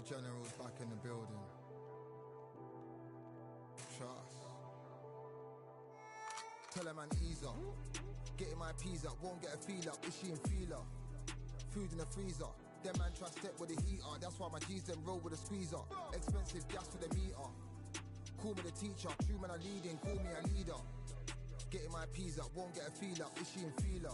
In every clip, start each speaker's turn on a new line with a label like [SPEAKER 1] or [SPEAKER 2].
[SPEAKER 1] General's back in the building. Trust. Tell her man ease up. Getting my peas up, won't get a feel up. Is she in feeler? Food in the freezer. Them man try step with the heater. That's why my G's them roll with a squeezer. Expensive gas for the meter. Call me the teacher. True man I leading, call me a leader. Getting my peas up, won't get a feel up. Is she in feeler?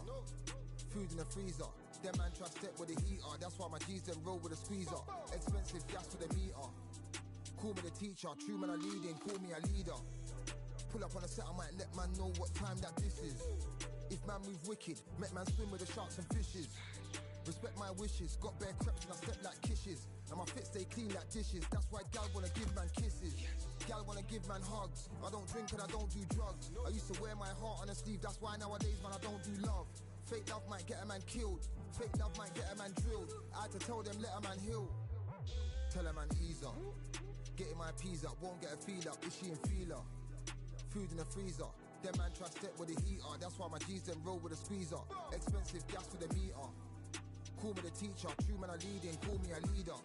[SPEAKER 1] Food in the freezer. Them man try step with the heater. That's why my G's them roll with a squeezer. Expensive gas for the meter. Call me the teacher. True man I leading, call me a leader. Pull up on a set, I might let man know what time that this is. If man move wicked, make man swim with the sharks and fishes. Respect my wishes, got bare creps and I step like kisses. And my fit stay clean like dishes. That's why gal wanna give man kisses. Gal wanna give man hugs. I don't drink and I don't do drugs. I used to wear my heart on a sleeve. That's why nowadays man I don't do love. Fake love might get a man killed. Fake love might get a man drilled. I had to tell them let a man heal. Tell a man ease up. Getting my peas up, won't get a feel up. Is she in feeler? Food in the freezer. Them man try step with the heater. That's why my G's them roll with a squeezer. Expensive gas for the meter. Call me the teacher. True man I leading, call me a leader.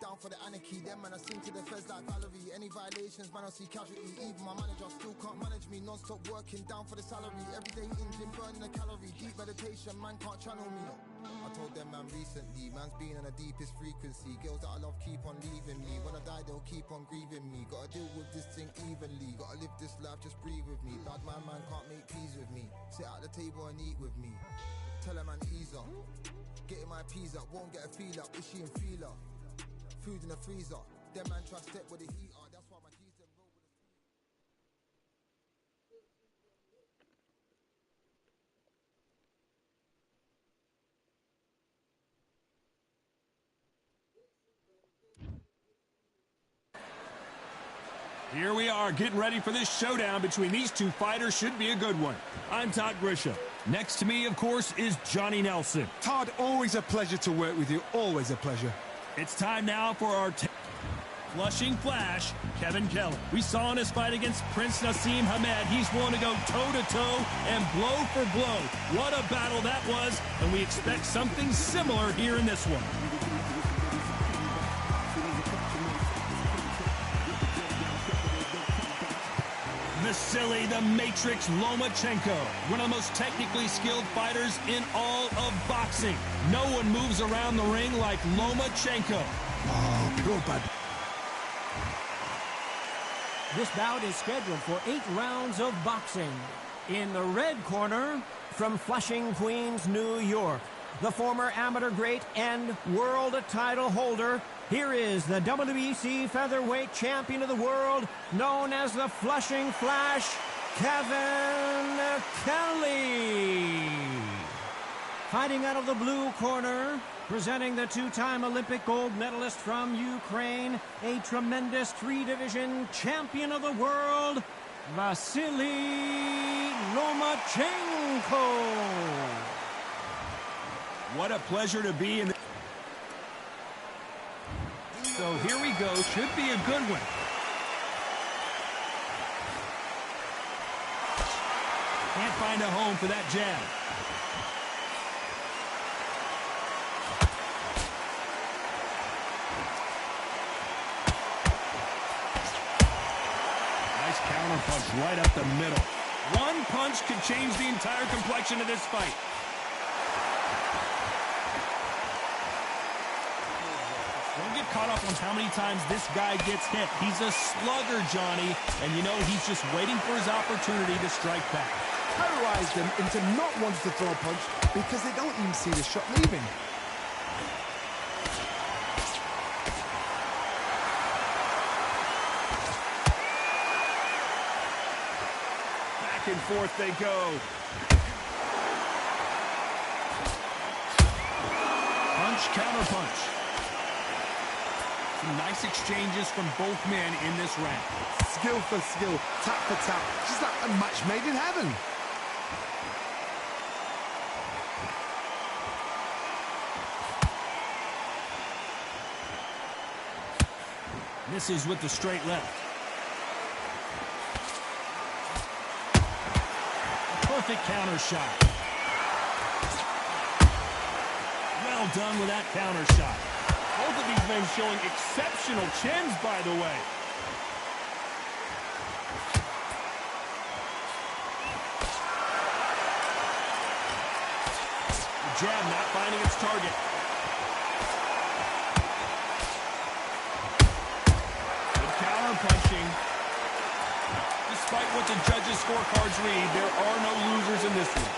[SPEAKER 1] Down for the anarchy. Them man I sing to the feds like Valerie. Any violations man I see casualty. Even my manager still can't manage me. Non-stop working down for the salary. Everyday in gym burning a calorie. Deep meditation man can't channel me. I told them man recently, man's been on the deepest frequency. Girls that I love keep on leaving me. When I die they'll keep on grieving me. Gotta deal with this thing evenly. Gotta live this life, just breathe with me. Bad man can't make peace with me. Sit at the table and eat with me. Tell a man ease up. Getting my peas up, won't get a feel up. Is she in feeler? Food in the freezer. Them man try step with the heater. That's why my G's them roll with
[SPEAKER 2] a... Here we are, getting ready for this showdown between these two fighters. Should be a good one. I'm Todd Grisham. Next to me, of course, is Johnny Nelson.
[SPEAKER 3] Todd, always a pleasure to work with you. Always a pleasure.
[SPEAKER 2] It's time now for our Flushing Flash, Kevin Kelly. We saw in his fight against Prince Nassim Hamed, he's willing to go toe-to-toe and blow for blow. What a battle that was, and we expect something similar here in this one. Vasily the Matrix Lomachenko, one of the most technically skilled fighters in all of boxing. No one moves around the ring like Lomachenko.
[SPEAKER 3] Oh, pure bad.
[SPEAKER 4] This bout is scheduled for 8 rounds of boxing. In the red corner, from Flushing, Queens, New York, the former amateur great and world title holder, here is the WBC featherweight champion of the world, known as the Flushing Flash, Kevin Kelly. Fighting out of the blue corner, presenting the 2-time Olympic gold medalist from Ukraine, a tremendous 3-division champion of the world, Vasily Lomachenko.
[SPEAKER 2] What a pleasure to be in the... So here we go. Should be a good one. Can't find a home for that jab. Nice counter punch right up the middle. One punch could change the entire complexion of this fight. Don't get caught up on how many times this guy gets hit. He's a slugger, Johnny, and you know he's just waiting for his opportunity to strike back.
[SPEAKER 3] Terrorize them into not wanting to throw a punch because they don't even see the shot leaving.
[SPEAKER 2] Back and forth they go. Punch, counter punch. Some nice exchanges from both men in this round.
[SPEAKER 3] Skill for skill, tap for tap, just like a match made in heaven.
[SPEAKER 2] Misses with the straight left. A perfect counter shot. Well done with that counter shot. Both of these men showing exceptional chins, by the way. The jab not finding its target. Good counter punching. Despite what the judges' scorecards read, there are no losers in this one.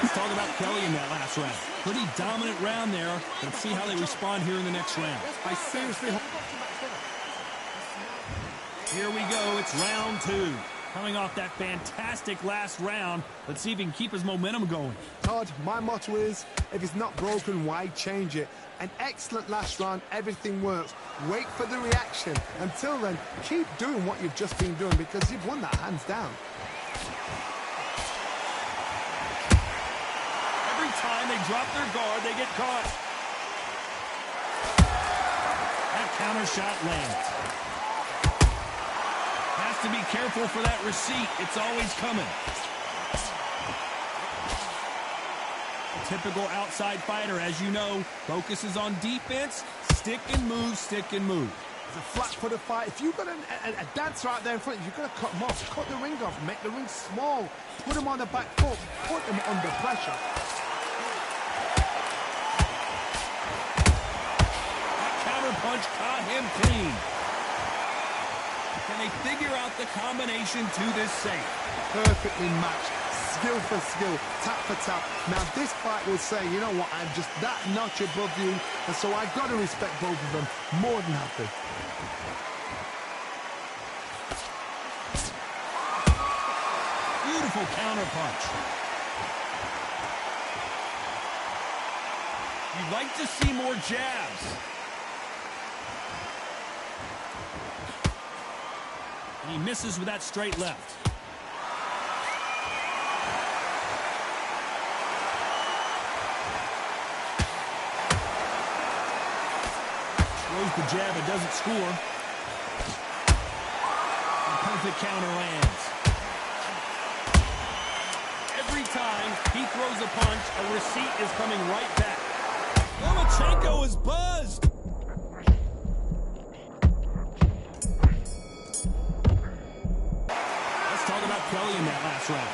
[SPEAKER 2] Let's talk about Kelly in that last round. Pretty dominant round there. Let's see how they respond here in the next round.
[SPEAKER 3] I seriously hope...
[SPEAKER 2] Here we go. It's round 2. Coming off that fantastic last round, let's see if he can keep his momentum going.
[SPEAKER 3] Todd, my motto is, if it's not broken, why change it? An excellent last round, everything works. Wait for the reaction. Until then, keep doing what you've just been doing because you've won that hands down.
[SPEAKER 2] Every time they drop their guard, they get caught. That counter shot lands. Has to be careful for that receipt. It's always coming. A typical outside fighter, as you know, focuses on defense. Stick and move, stick and move.
[SPEAKER 3] It's a flat-footed fight. If you've got a dancer out there in front, you've got to cut him off. Cut the ring off. Make the ring small. Put him on the back foot. Put him under pressure.
[SPEAKER 2] That counter punch caught him clean. Can they figure out the combination to this safe?
[SPEAKER 3] Perfectly matched. Skill for skill. Tap for tap. Now this fight will say, you know what, I'm just that notch above you, and so I've got to respect both of them. More than happy.
[SPEAKER 2] Beautiful counter punch. You'd like to see more jabs. And he misses with that straight left. Throws the jab, it doesn't score. The perfect counter lands. Every time he throws a punch, a receipt is coming right back. Lomachenko is buzzed. Let's talk about Kelly in that last round.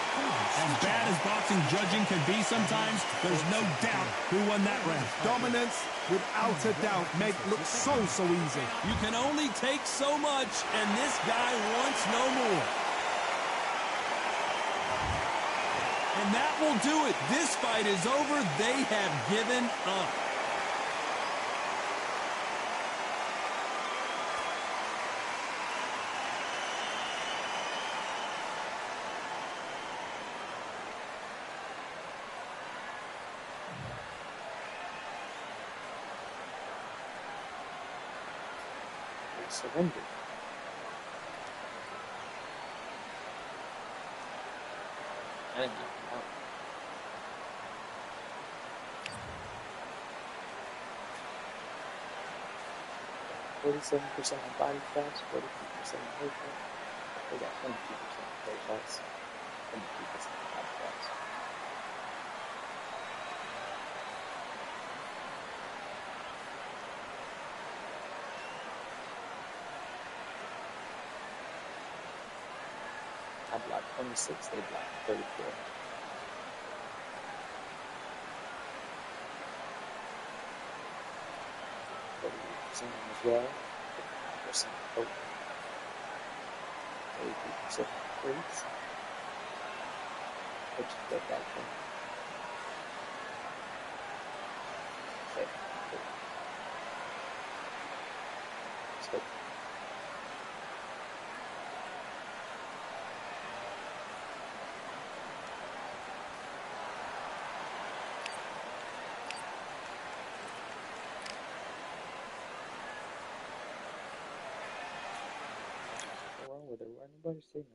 [SPEAKER 2] As bad as boxing judging can be sometimes, there's no doubt who won that round.
[SPEAKER 3] Dominance, without a doubt, made it look so easy.
[SPEAKER 2] You can only take so much, and this guy wants no more. And that will do it. This fight is over. They have given up.
[SPEAKER 5] Surrendered. I didn't knock him out. %47 on body shots, 43% on head shots. They got 22% on head shots, 22% on body shots. I blocked 26, they blocked 34. Percent as well, 59% open, 33% crease, which is good back then. Okay, good. Let's go. With it, why nobody say nothing?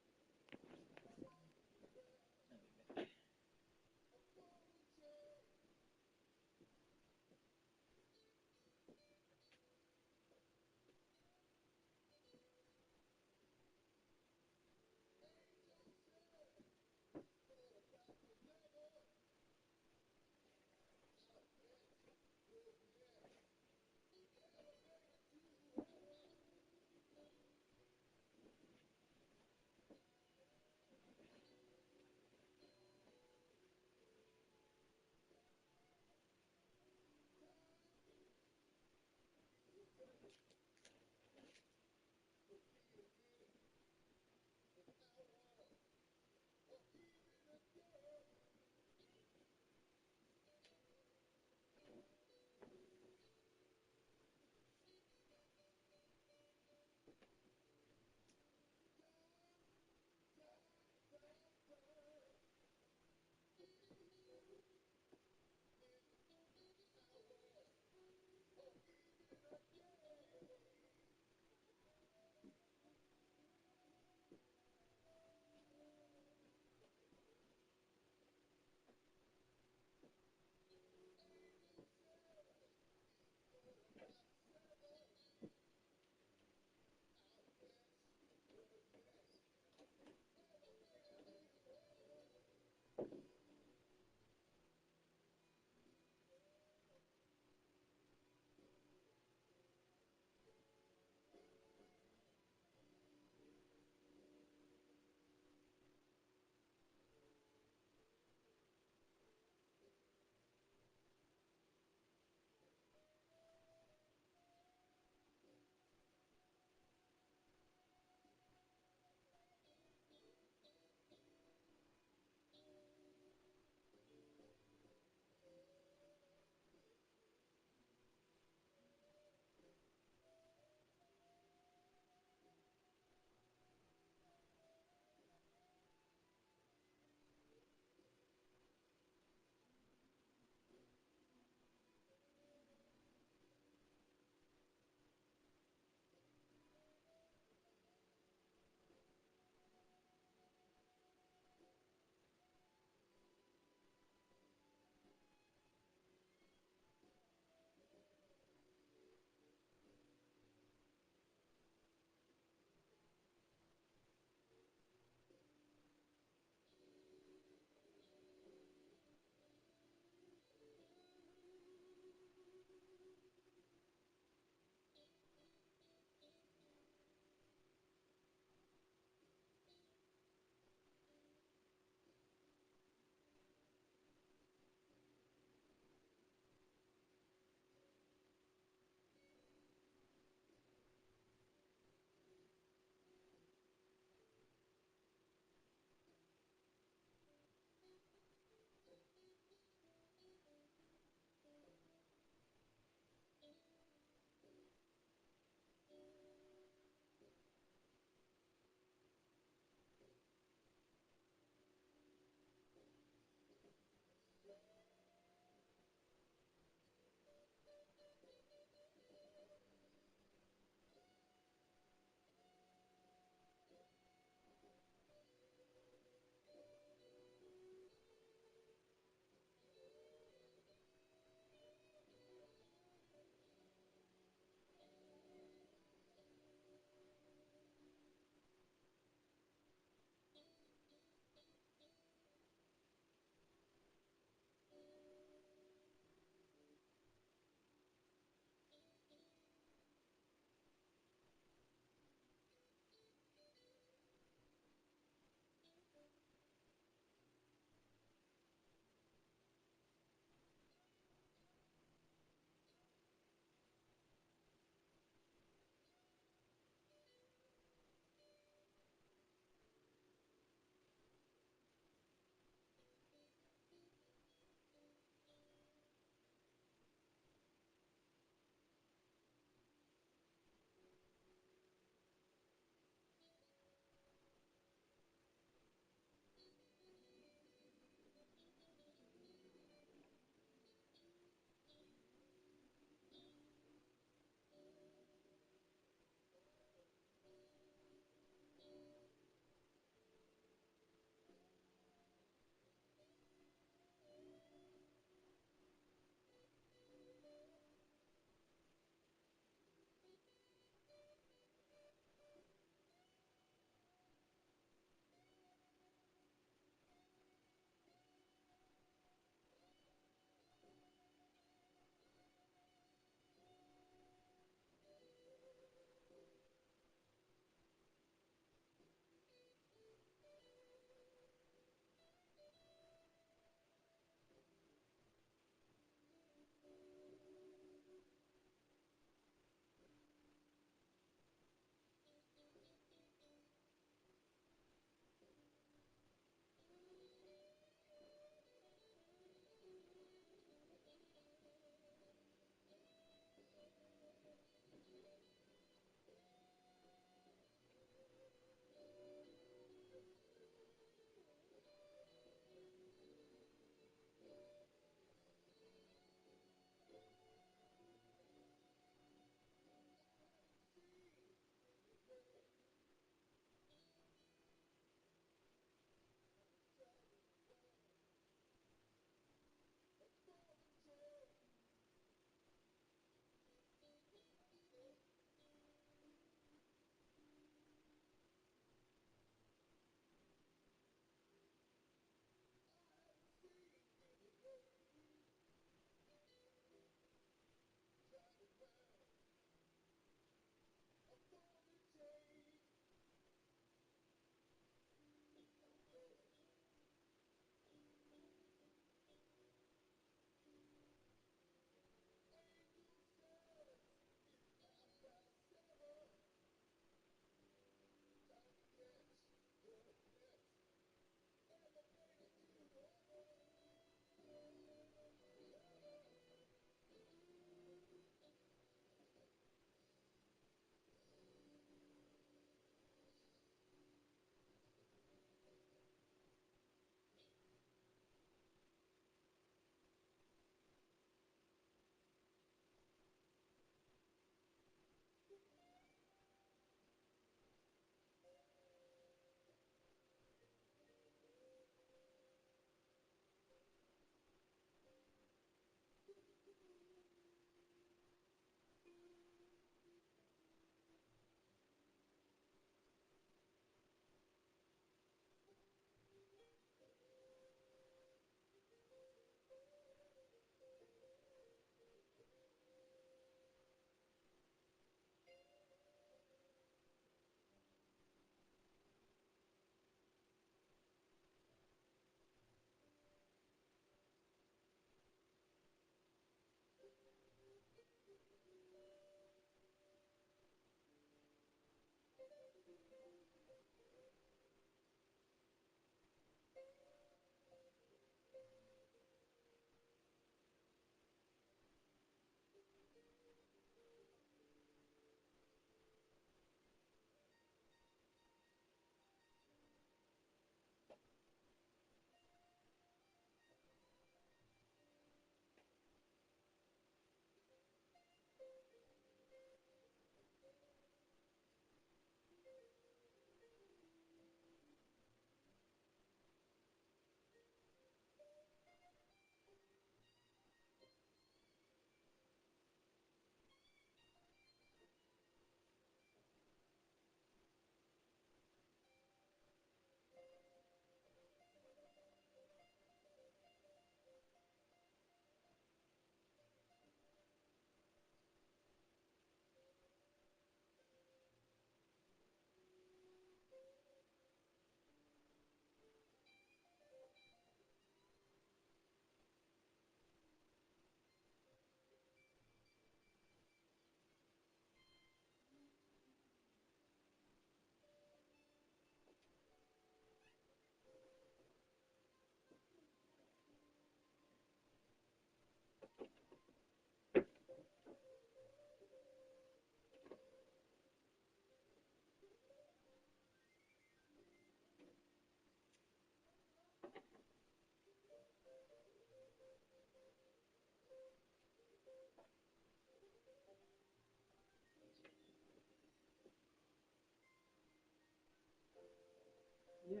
[SPEAKER 5] Yeah.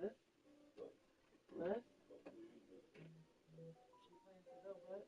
[SPEAKER 5] Huh? Huh? She plans to go, but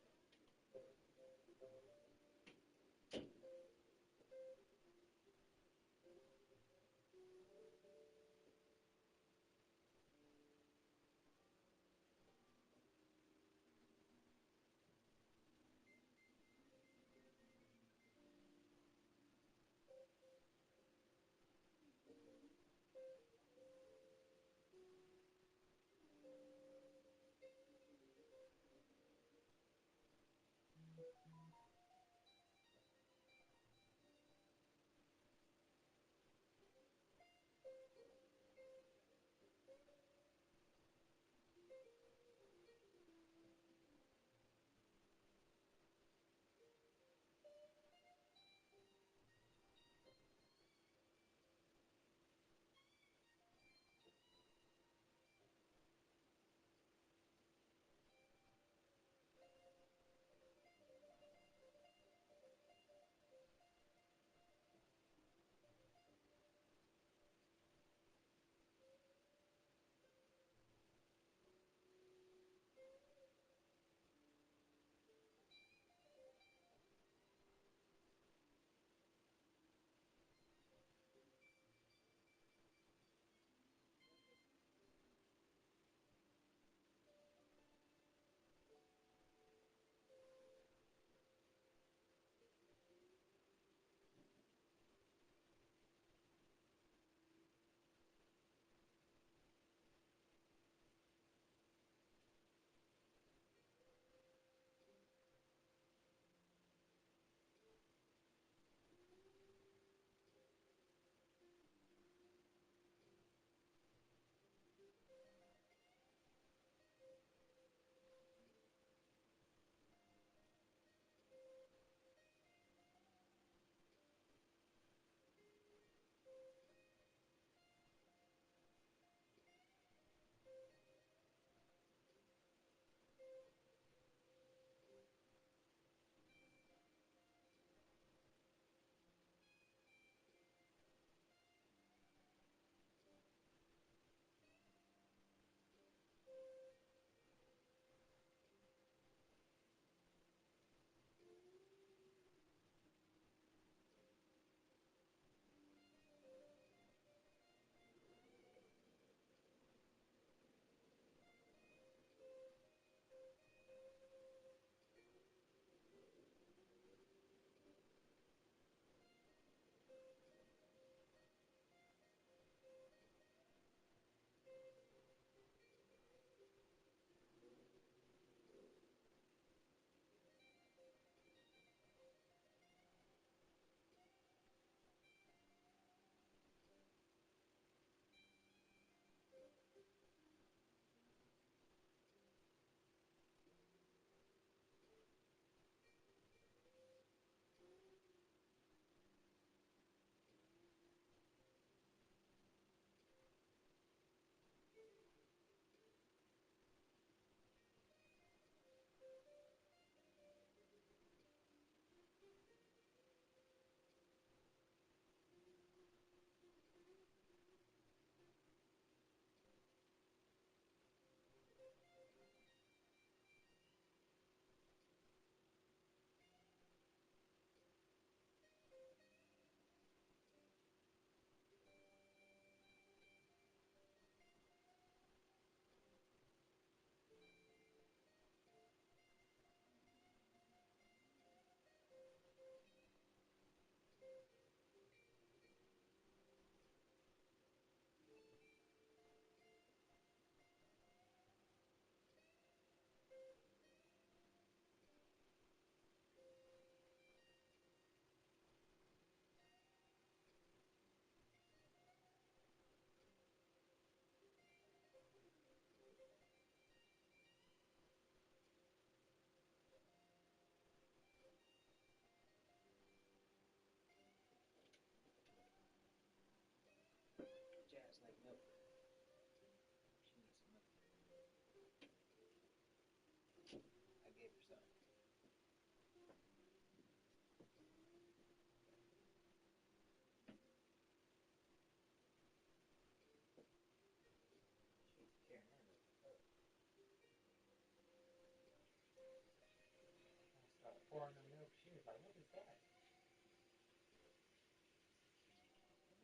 [SPEAKER 5] pouring the milk. She was like, "What is that?"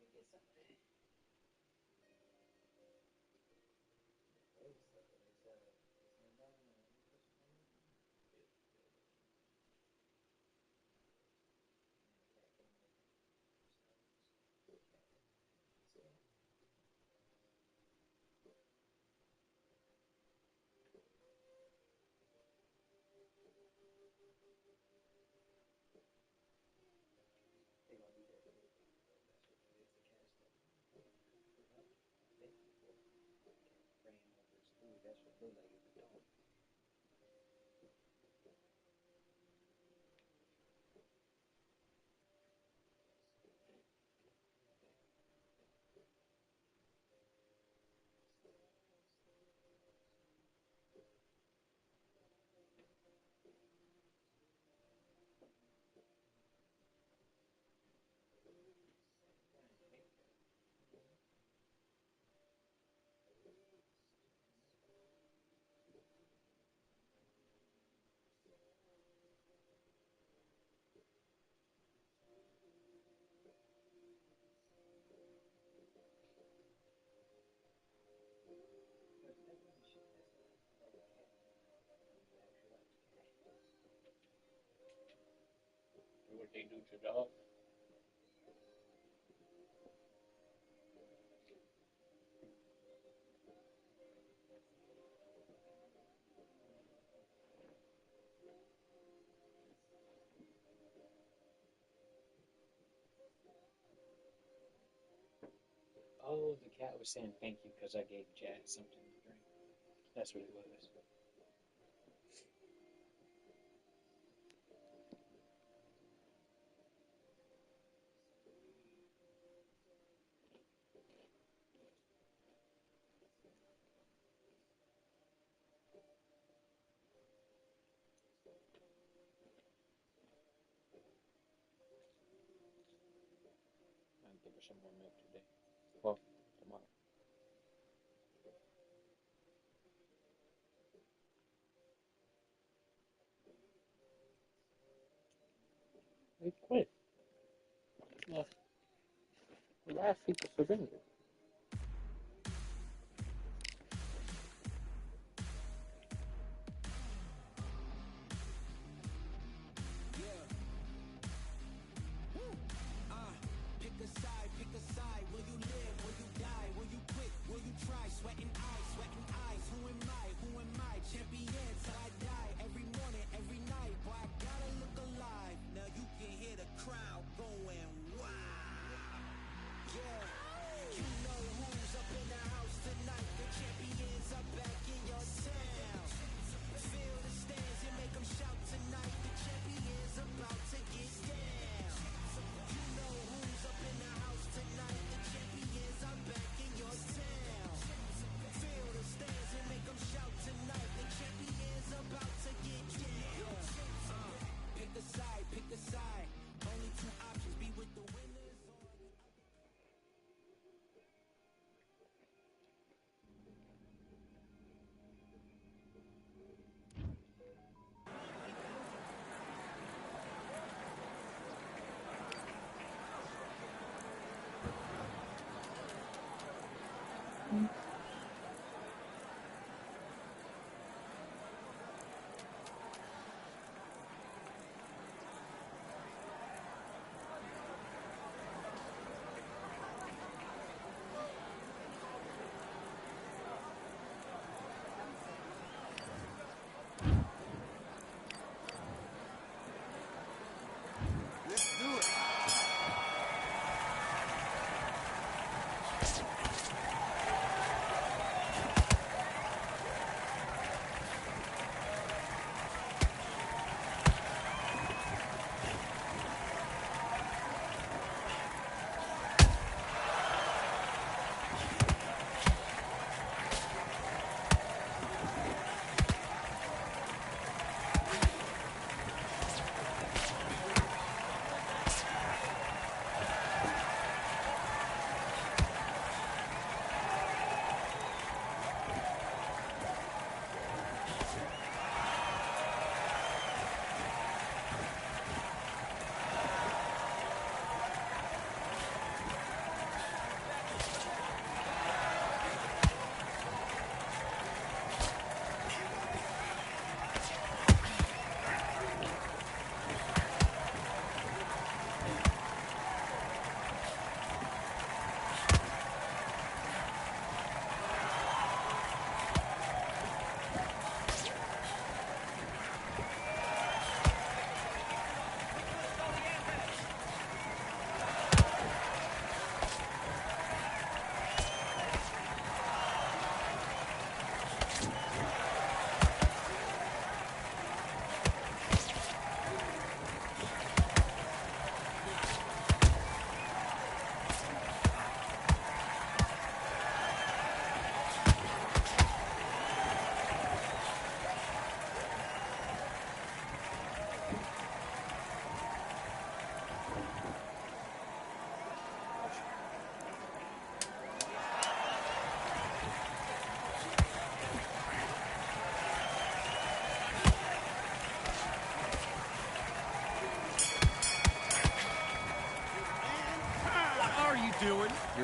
[SPEAKER 5] Let me get some of that. It's no more. Let me put some more. Good, good. And the cat came over. So, cat. So, they're gonna eat that milk. That's what it is. The cat stuff. Well, thank you for it. The cat ran over his food. That's what looked like it was a dog. Right, thank you. Mm-hmm. But that really should. That's like a cat. You actually like the cat.
[SPEAKER 6] What they do to dogs?
[SPEAKER 5] Oh, the cat was saying thank you because I gave Jazz something to drink. That's what it was.
[SPEAKER 6] I'll give her some more milk today. Well, tomorrow. They quit. Yeah. Last people surrendered.
[SPEAKER 7] Pick a side. Will you live? Will you die? Will you quit? Will you try? Sweating eyes. Who am I? Who am I? Champion till I die. Every morning, every night. Boy, I gotta look alive. Now you can hear the crowd going wow. Yeah, you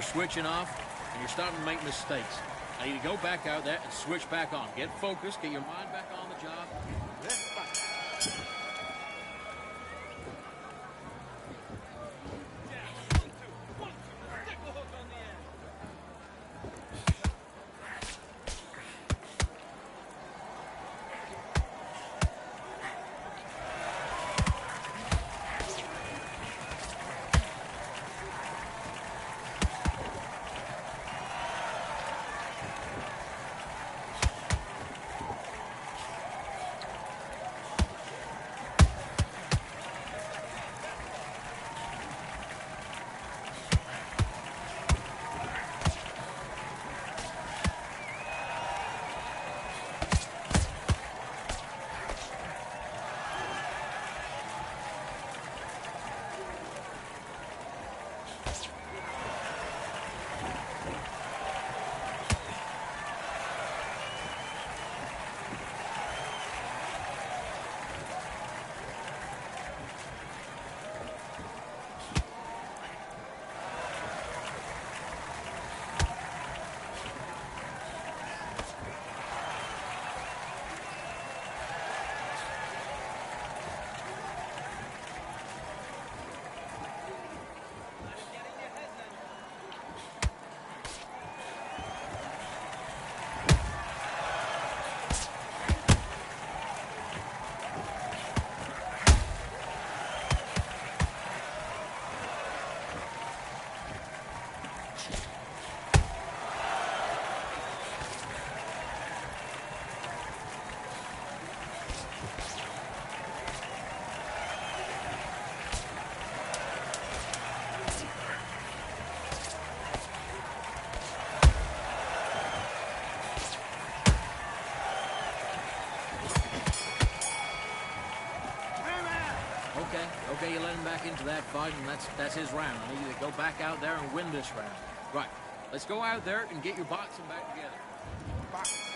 [SPEAKER 8] you're switching off, and you're starting to make mistakes. I need to go back out there and switch back on. Get focused, get your mind back on the job. Let's fight. Okay, you let him back into that fight, and that's his round. I need you to go back out there and win this round. Right, let's go out there and get your boxing back together. Box.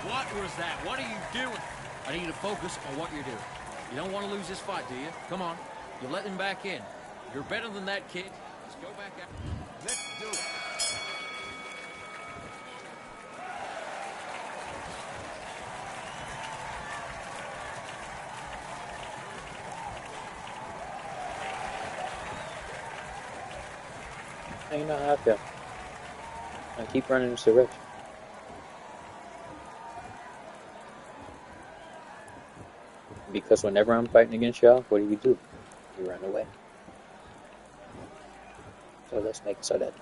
[SPEAKER 8] What was that? What are you doing? I need you to focus on what you're doing. You don't want to lose this fight, do you? Come on. You let him back in. You're better than that, kid. Let's go back out.
[SPEAKER 3] Let's do it.
[SPEAKER 6] Hanging out out there. I keep running this direction. Because whenever I'm fighting against y'all, what do? You run away. So let's make so that.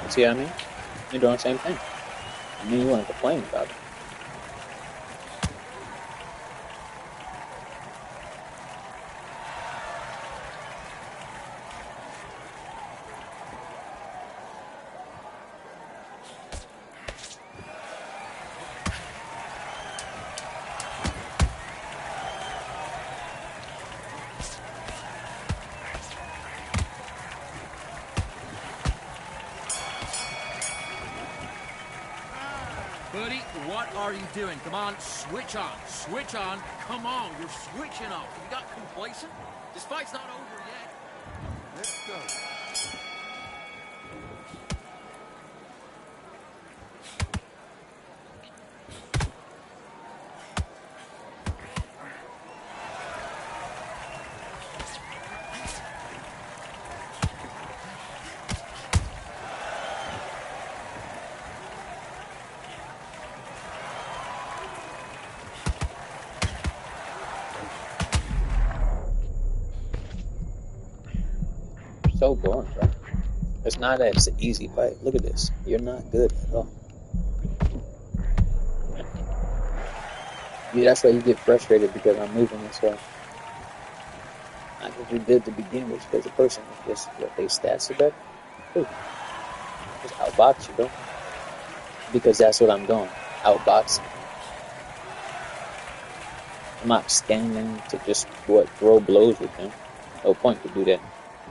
[SPEAKER 6] See what I mean? You're doing the same thing. I mean, you want to complain about it.
[SPEAKER 8] Buddy, what are you doing? Come on, switch on. Switch on. Come on, you're switching off. You got complacent? This fight's not over yet.
[SPEAKER 3] Let's go.
[SPEAKER 6] So boring, bro. It's not that it's an easy fight. Look at this. You're not good at all. Yeah, that's why you get frustrated because I'm moving this way. Not because we did to begin with, because the person is just what they stats are better. Ooh. Just outbox you, bro. Because that's what I'm doing. Outboxing. I'm not standing to just throw blows with them. No point to do that.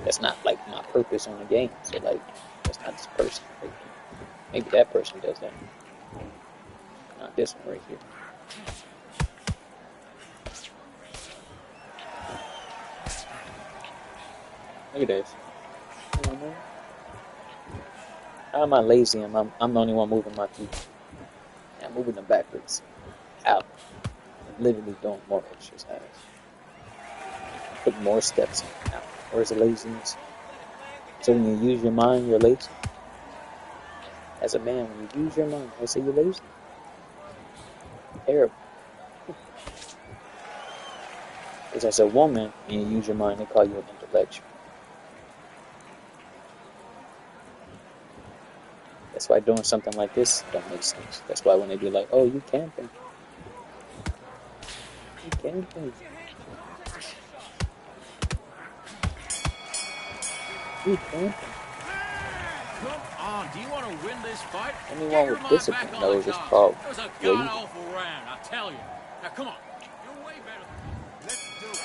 [SPEAKER 6] That's not like my purpose on the game. So like, that's not this person. Like, maybe that person does that. Not this one right here. Look at this. You know, how am I lazy and I'm the only one moving my feet? Yeah, I'm moving them backwards. Out. I'm literally doing more exercise. Put more steps in. Out. Where's the laziness? So when you use your mind, you're lazy. As a man, when you use your mind, I say you're lazy. Terrible. Because as a woman, when you use your mind, they call you an intellectual. That's why doing something like this don't make sense. That's why when they be like, oh, you can think. You can think. You can think.
[SPEAKER 8] Come on, do you want to win this fight?
[SPEAKER 6] Anyone with discipline knows it's called
[SPEAKER 8] It was a
[SPEAKER 6] waiting.
[SPEAKER 8] god-awful round, I tell you. Now, come on. You're way better than...
[SPEAKER 3] Let's do it.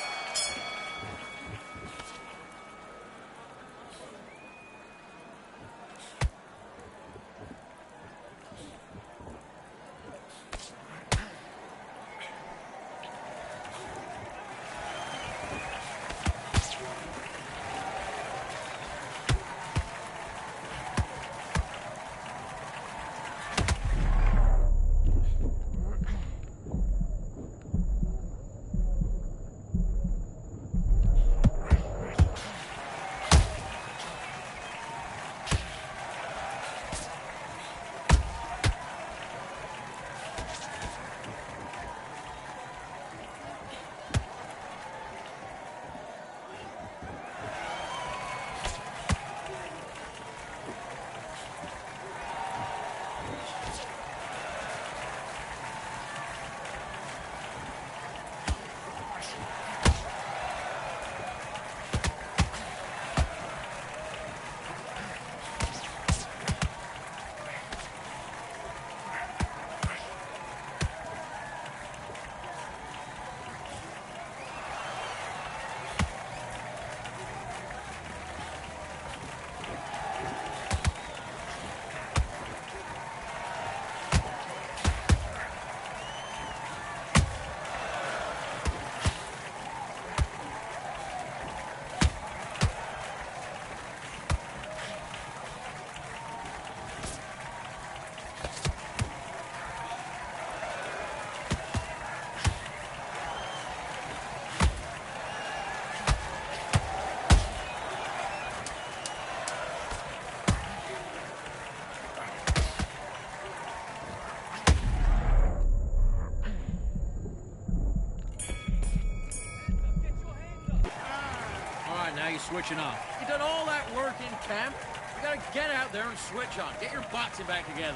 [SPEAKER 8] now you're switching off. You done all that work in camp. You gotta get out there and switch on. Get your boxing back together.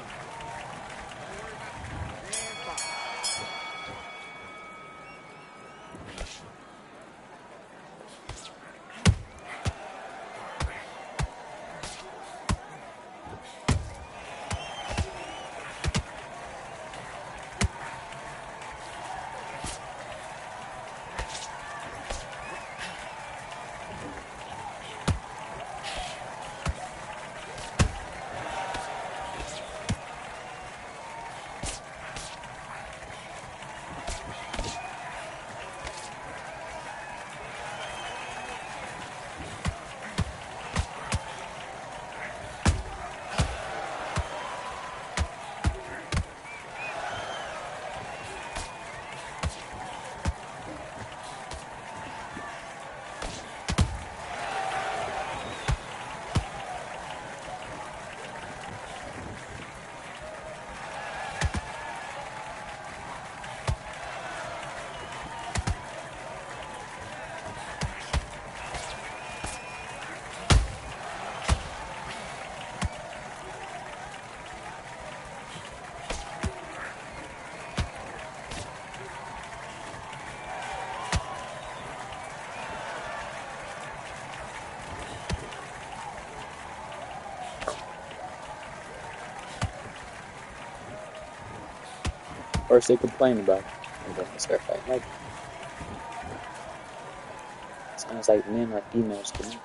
[SPEAKER 6] First they complain about it, and then they start fighting like it. Sounds like men are females to me.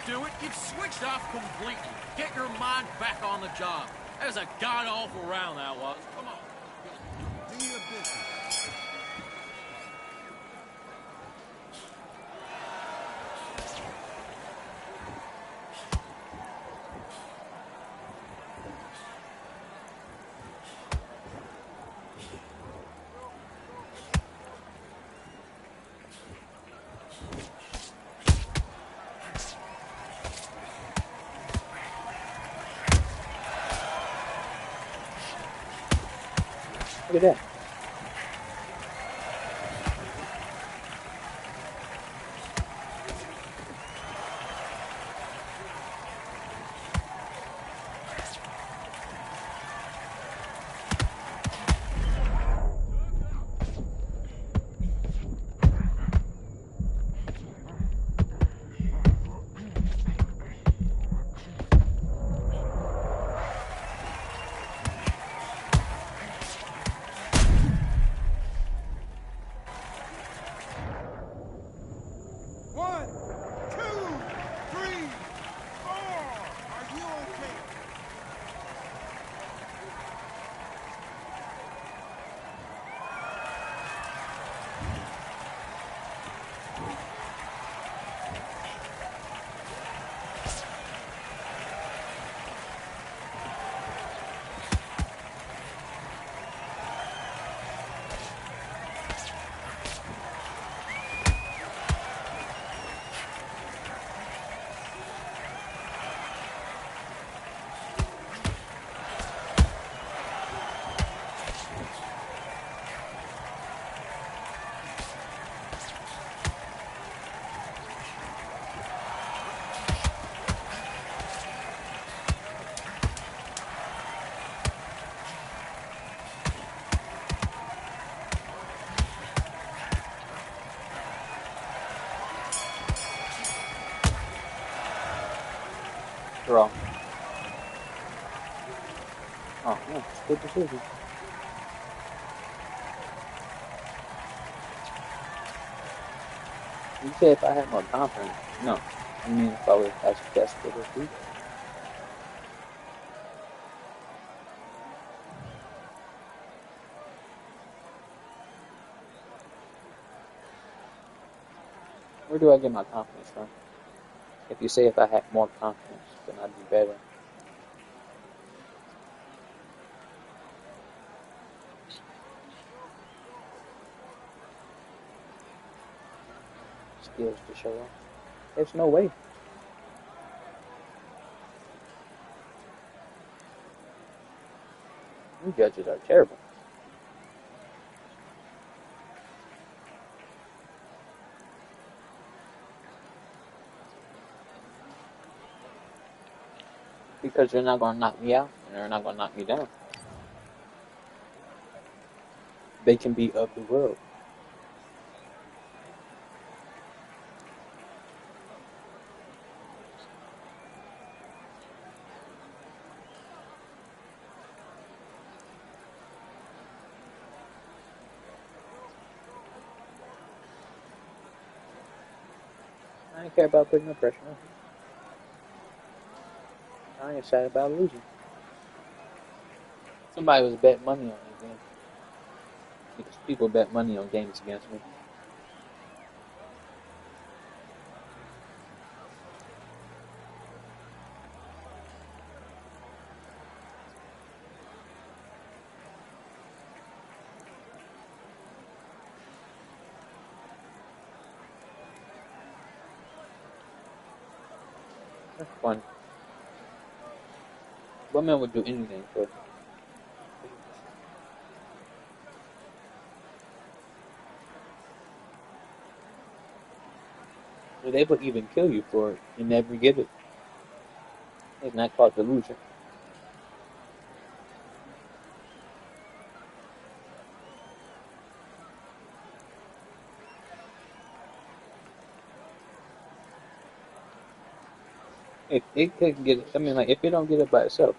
[SPEAKER 8] Doing? You've switched off completely. Get your mind back on the job. That was a god-awful round, that was. Come on.
[SPEAKER 7] Do your business.
[SPEAKER 6] Look at that. Wrong. Oh, yeah, it's a good decision. You say if I had more confidence. No. I mean if I would have actually tested this week. Where do I get my confidence from? If you say if I had more confidence, then I'd be better. skills to show off. There's no way. You judges are terrible. Because they're not going to knock me out, and they're not going to knock me down. They can be of the world. I don't care about putting no pressure on him. I ain't excited about losing. Somebody was betting money on this game. Because people bet money on games against me. That's fun. Women would do anything for it. They would even kill you for it and never get it. It's not called delusion. If it couldn't get it, I mean, like, if it don't get it by itself,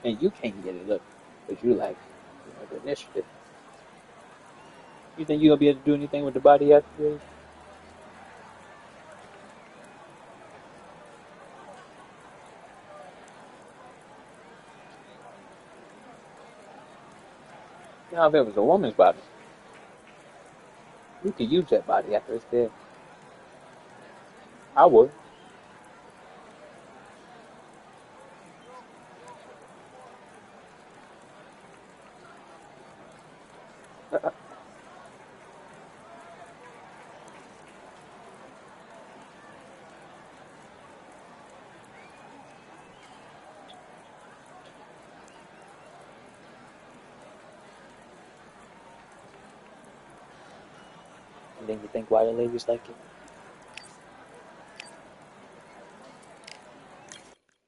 [SPEAKER 6] and you can't get it up, because you like, the initiative, you think you're going to be able to do anything with the body after this? Now, if it was a woman's body, you could use that body after it's dead. I would. And then you think why the ladies like it?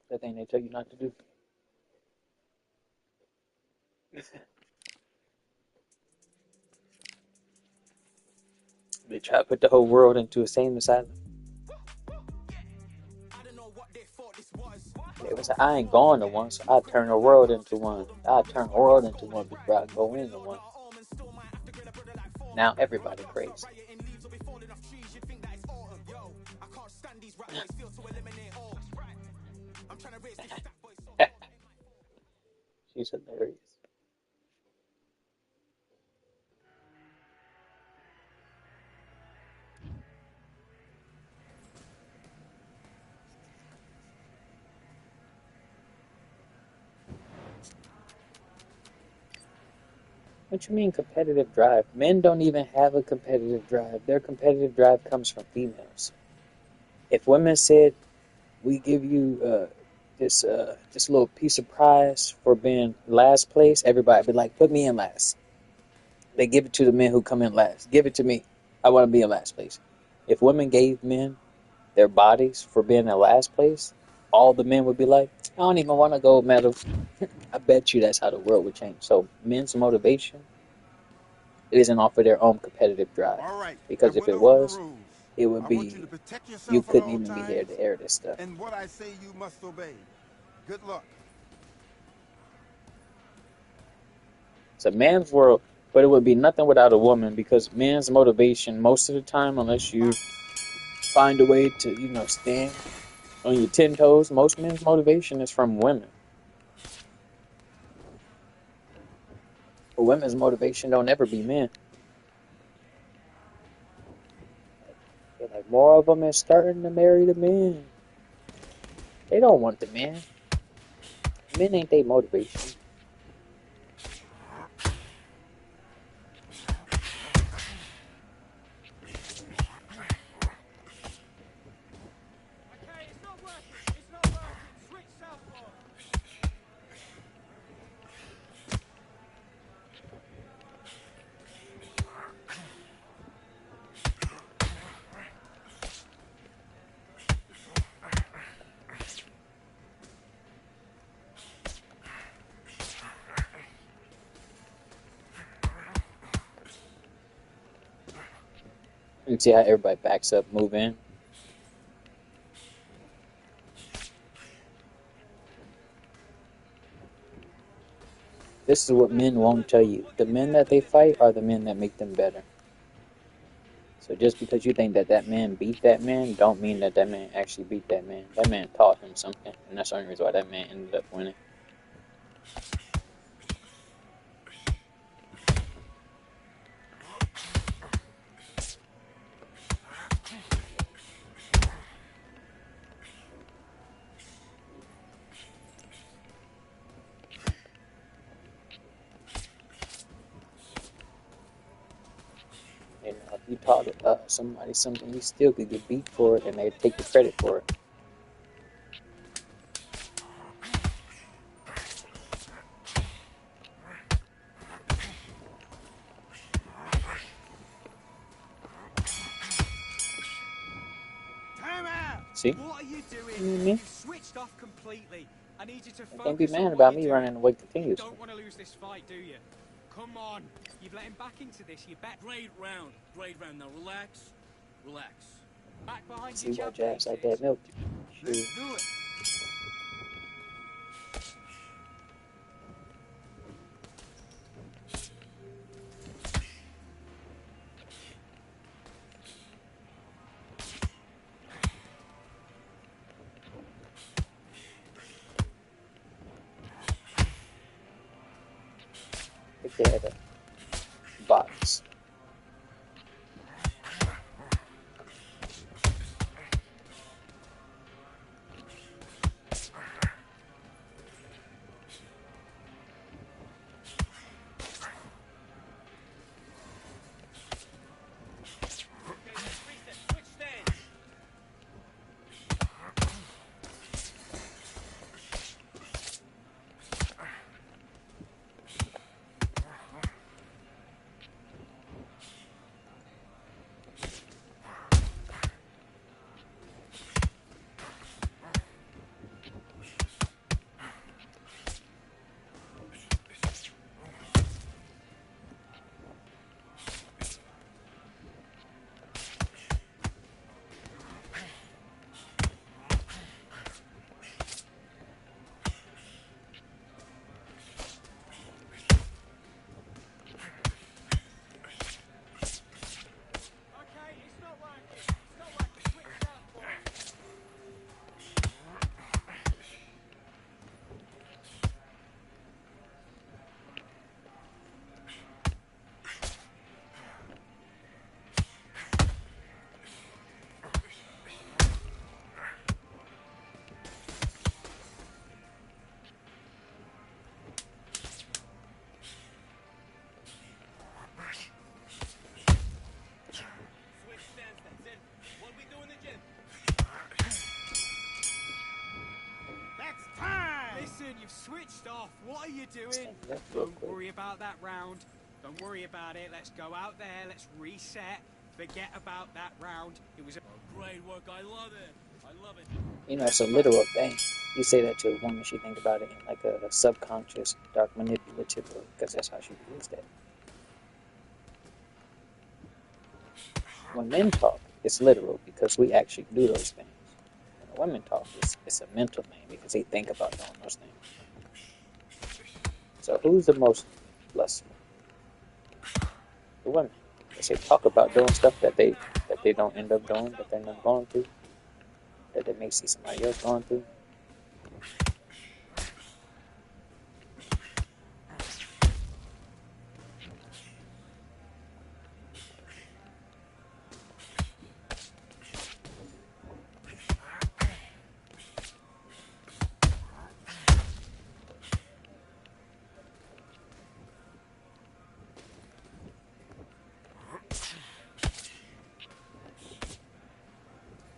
[SPEAKER 6] The thing they tell you not to do. They try to put the whole world into a sane asylum. It was, I ain't going to one, so I turn the world into one. I turn the world into one before I go into one. Now everybody crazy. She's hilarious. What you mean competitive drive? Men don't even have a competitive drive. Their competitive drive comes from females. If women said, we give you this little piece of prize for being last place, everybody would be like, put me in last. They give it to the men who come in last. Give it to me. I want to be in last place. If women gave men their bodies for being in last place, all the men would be like, I don't even want a gold medal. I bet you that's how the world would change. So men's motivation, it isn't off of their own competitive drive. Because if it was, it would be, you couldn't even be here to air this stuff.
[SPEAKER 9] And what I say you must obey. Good luck.
[SPEAKER 6] It's a man's world, but it would be nothing without a woman, because man's motivation, most of the time, unless you find a way to, stand on your 10 toes, most men's motivation is from women. But women's motivation don't ever be men. Like more of them is starting to marry the men. They don't want the men. Men ain't their motivation. You can see how everybody backs up, move in. This is what men won't tell you. The men that they fight are the men that make them better. So just because you think that that man beat that man, don't mean that that man actually beat that man. That man taught him something, and that's the only reason why that man ended up winning. You know, if you taught somebody something, you still could get beat for it, and they take the credit for it.
[SPEAKER 7] Time out!
[SPEAKER 6] See?
[SPEAKER 7] What are you doing?
[SPEAKER 6] Me?
[SPEAKER 7] You've switched off completely. I need you to focus
[SPEAKER 6] Don't be mad
[SPEAKER 7] on
[SPEAKER 6] about
[SPEAKER 7] what
[SPEAKER 6] me
[SPEAKER 7] you're
[SPEAKER 6] running
[SPEAKER 7] doing.
[SPEAKER 6] away
[SPEAKER 7] You
[SPEAKER 6] continuously.
[SPEAKER 7] don't want to lose this fight, do you? Come on. You've let him back into this. You bet.
[SPEAKER 2] Great round. Great round. Now relax. Relax.
[SPEAKER 7] Back behind
[SPEAKER 6] See
[SPEAKER 7] your
[SPEAKER 6] why
[SPEAKER 7] jab
[SPEAKER 6] Jab's like
[SPEAKER 7] faces.
[SPEAKER 6] that milk.
[SPEAKER 9] Let's
[SPEAKER 6] Shoot.
[SPEAKER 9] do it.
[SPEAKER 6] If they had a box.
[SPEAKER 7] Switch stance. Okay, it's not working. It's not working. Switch southpaw. Switch stance, that's it. What we do in the gym? That's time! Listen, you've switched off. What are you doing?
[SPEAKER 6] Stand up real
[SPEAKER 7] Don't
[SPEAKER 6] quick.
[SPEAKER 7] worry about that round. Don't worry about it. Let's go out there. Let's reset. Forget about that round. It was a
[SPEAKER 2] Great work. I love it. I love it.
[SPEAKER 6] You know, it's a literal thing. You say that to a woman, she think about it in like a subconscious, dark, manipulative way, because that's how she feels that. When men talk, it's literal because we actually do those things. When women talk, it's a mental thing because they think about doing those things. So who's the most lustful? The women. Because they talk about doing stuff that they don't end up doing, that they're not going through, that they may see somebody else going through.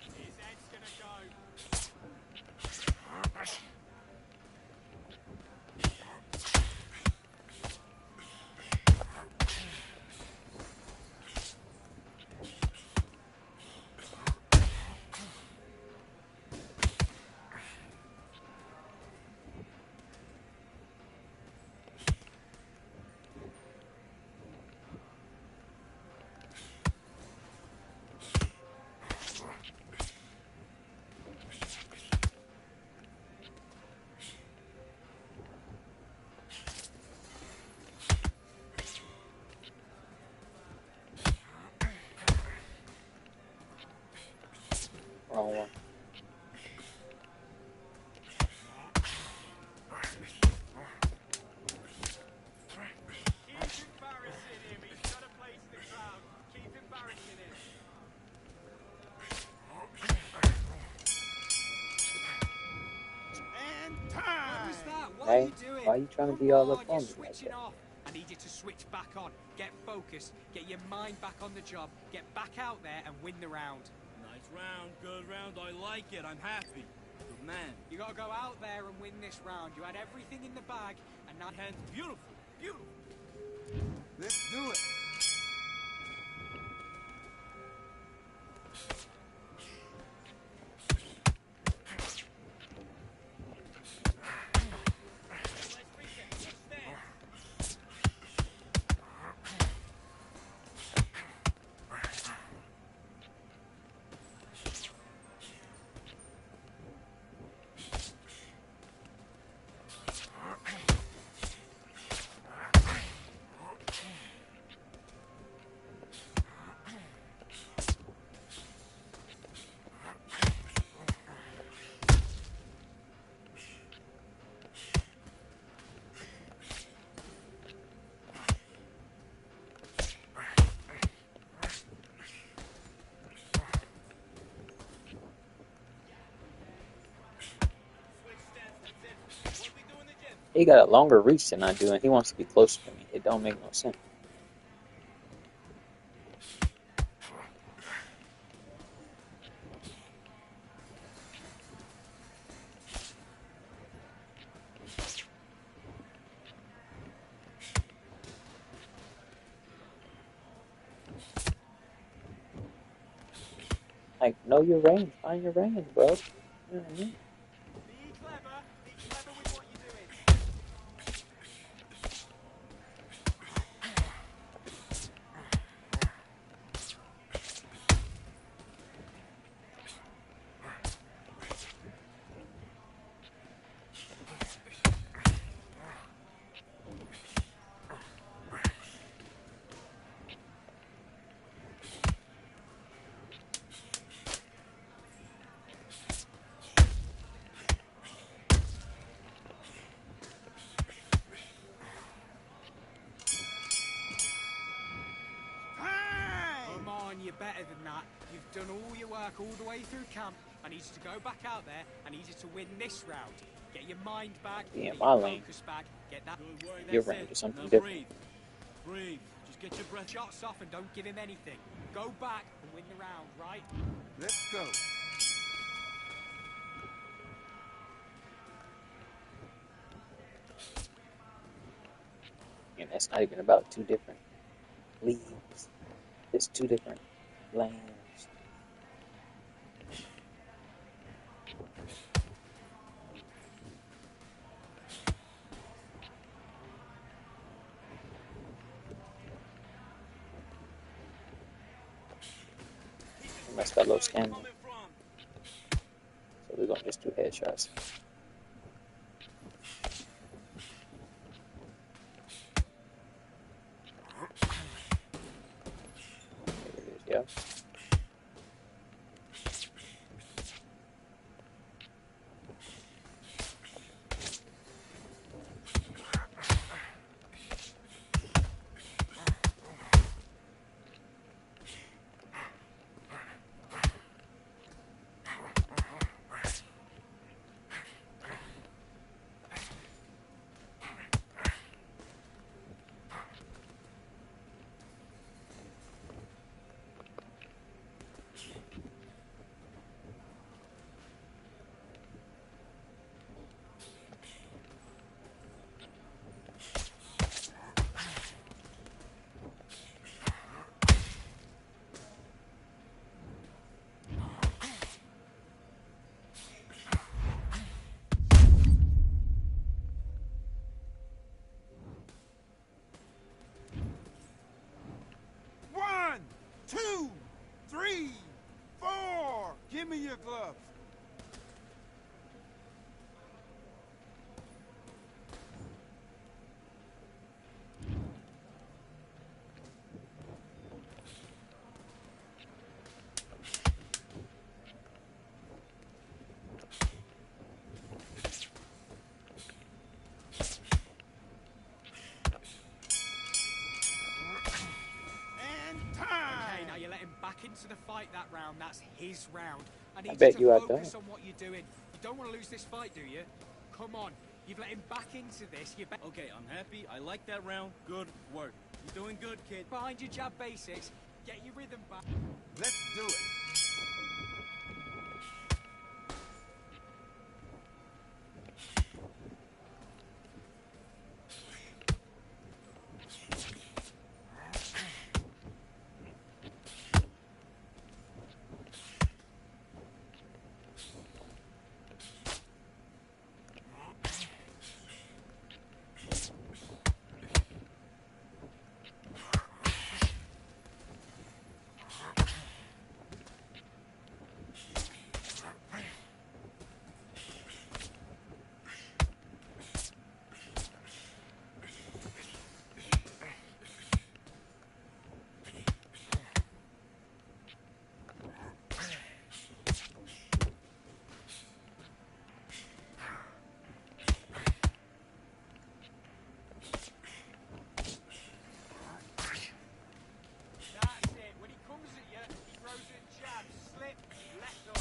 [SPEAKER 7] His head's gonna go. are
[SPEAKER 6] Hey,
[SPEAKER 7] you doing?
[SPEAKER 6] why are you trying to
[SPEAKER 7] Come
[SPEAKER 6] be all
[SPEAKER 7] on,
[SPEAKER 6] up
[SPEAKER 7] you're
[SPEAKER 6] on me like
[SPEAKER 7] switching
[SPEAKER 6] that?
[SPEAKER 7] off. I need you to switch back on. Get focused. Get your mind back on the job. Get back out there and win the round.
[SPEAKER 2] Nice round, good round. I like it. I'm happy. Good man.
[SPEAKER 7] You got to go out there and win this round. You had everything in the bag, and now
[SPEAKER 2] Hands beautiful, beautiful.
[SPEAKER 9] Let's do it.
[SPEAKER 6] He got a longer reach than I do, and he wants to be closer to me. It don't make no sense. Like, know your range. Find your range, bro. You know what I mean?
[SPEAKER 7] be clever. Be clever with what you're doing. Come on, you're better than that. You've done all your work all the way through camp. I need you to go back out there. I need you to win this round. Get your mind back.
[SPEAKER 6] Yeah,
[SPEAKER 7] Get
[SPEAKER 6] my
[SPEAKER 7] your
[SPEAKER 6] lane.
[SPEAKER 7] focus back. Get that.
[SPEAKER 2] Good work.
[SPEAKER 6] Your
[SPEAKER 2] That's
[SPEAKER 6] range
[SPEAKER 2] it.
[SPEAKER 6] is something
[SPEAKER 2] Now
[SPEAKER 6] different.
[SPEAKER 2] breathe. Breathe. Just get your breath.
[SPEAKER 7] Shots off and don't give him anything. Go back and win the round, right?
[SPEAKER 9] Let's go.
[SPEAKER 6] And that's not even about two different leagues. It's two different lanes. Messed that low stamina. So we're gonna just do headshots. There it is, yeah.
[SPEAKER 9] One, two, three, four. Give me your gloves. And
[SPEAKER 7] Okay,
[SPEAKER 9] time.
[SPEAKER 7] now you let him back into the fight that round. That's his round. I need
[SPEAKER 6] bet
[SPEAKER 7] you
[SPEAKER 6] you
[SPEAKER 7] to
[SPEAKER 6] I
[SPEAKER 7] focus
[SPEAKER 6] don't.
[SPEAKER 7] on what you're doing. You don't want to lose this fight, do you? Come on, You've let him back into this.
[SPEAKER 10] Okay, I'm happy. I like that round. Good work. You're doing good, kid.
[SPEAKER 7] Behind your jab basics. Get your rhythm back.
[SPEAKER 9] Let's do it.
[SPEAKER 7] That's it. When he comes at you, he throws a jab. Slip, left up.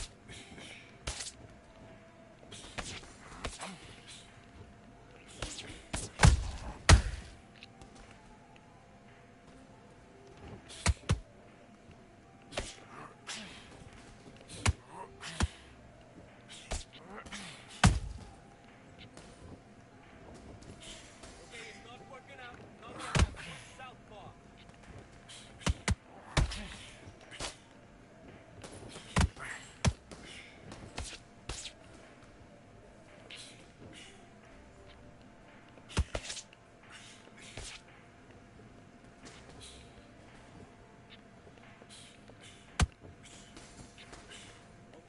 [SPEAKER 10] Okay, it's not working out. Not working out. Southpaw.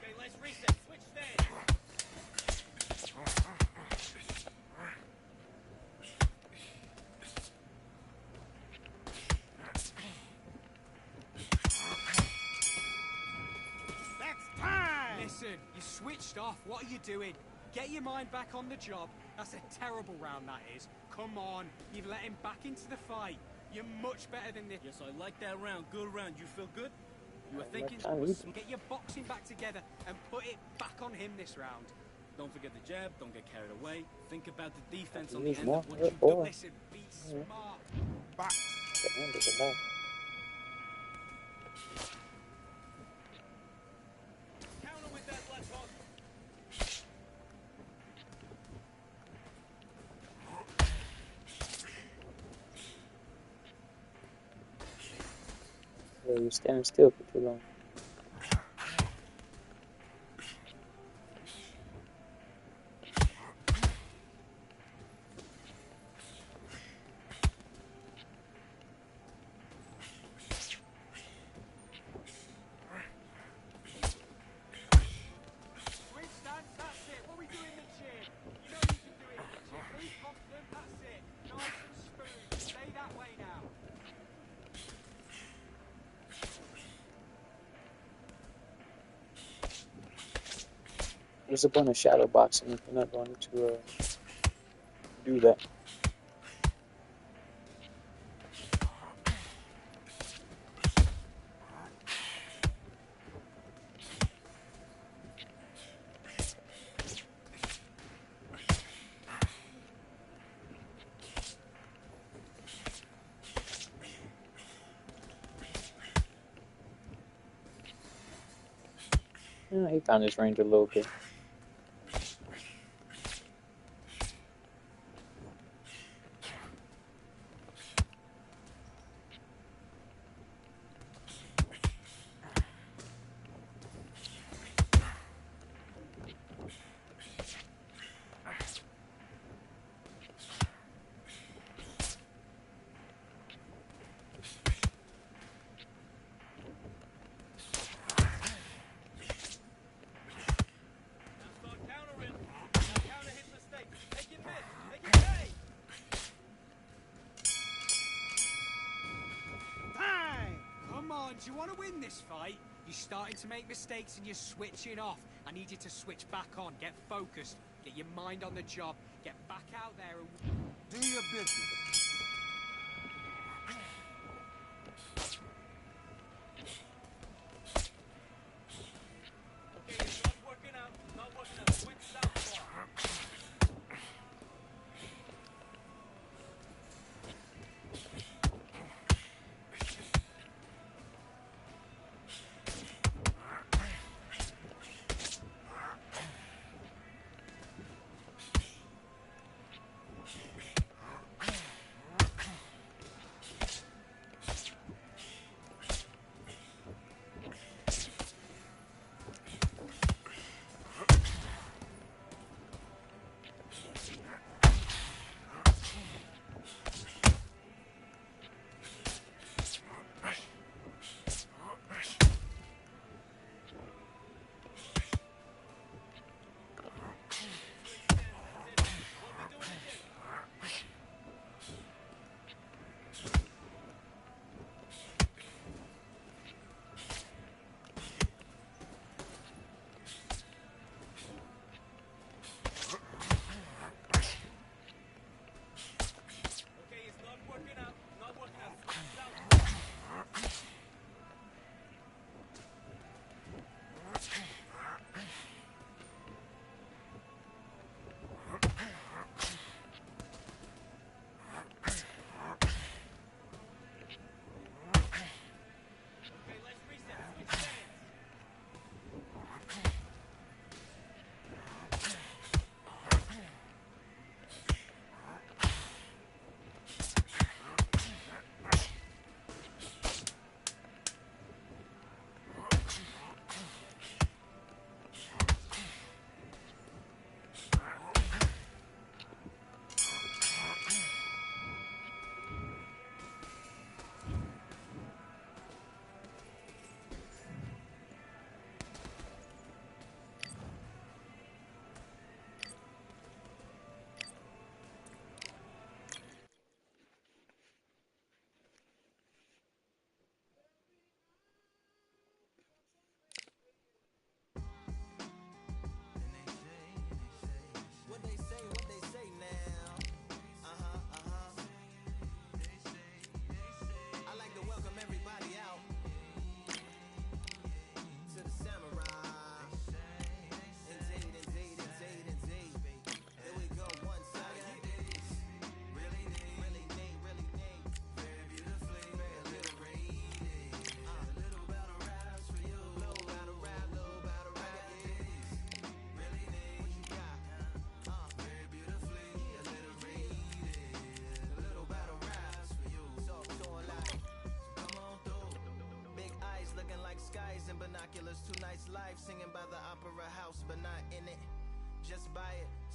[SPEAKER 10] Okay, let's reset. Switch stance.
[SPEAKER 9] That's time.
[SPEAKER 7] Listen, you switched off. What are you doing? Get your mind back on the job. That's a terrible round, that is. Come on. You've let him back into the fight. You're much better than this.
[SPEAKER 10] Yes, I like that round. Good round. You feel good? You were thinking.
[SPEAKER 7] Get your boxing back together and put it back on him this round.
[SPEAKER 10] Don't forget the jab. Don't get carried away. Think about the defense on
[SPEAKER 6] Use
[SPEAKER 10] the end
[SPEAKER 6] more
[SPEAKER 10] of what you
[SPEAKER 6] or-
[SPEAKER 10] do.
[SPEAKER 7] Listen, be smart.
[SPEAKER 9] Box.
[SPEAKER 6] Get into the back.
[SPEAKER 10] Counter with that left hook.
[SPEAKER 6] Yeah, you're standing still for too long.
[SPEAKER 7] Switch stance, that's it. What we do in the gym. You know you can do it. Just be confident, that's it. Nice and smooth. Stay that way now.
[SPEAKER 6] There's a point of shadow boxing if you're not going to do that. Yeah, he found his range a little bit.
[SPEAKER 10] Now start countering. Counter his mistakes. Make it miss. Make it pay.
[SPEAKER 9] Time.
[SPEAKER 7] Come on, do you want to win this fight? You're starting to make mistakes and you're switching off. I need you to switch back on. Get focused. Get your mind on the job. Get back out there and...
[SPEAKER 9] Do your business.
[SPEAKER 10] Okay, it's not working out. Not working out. Switch southpaw.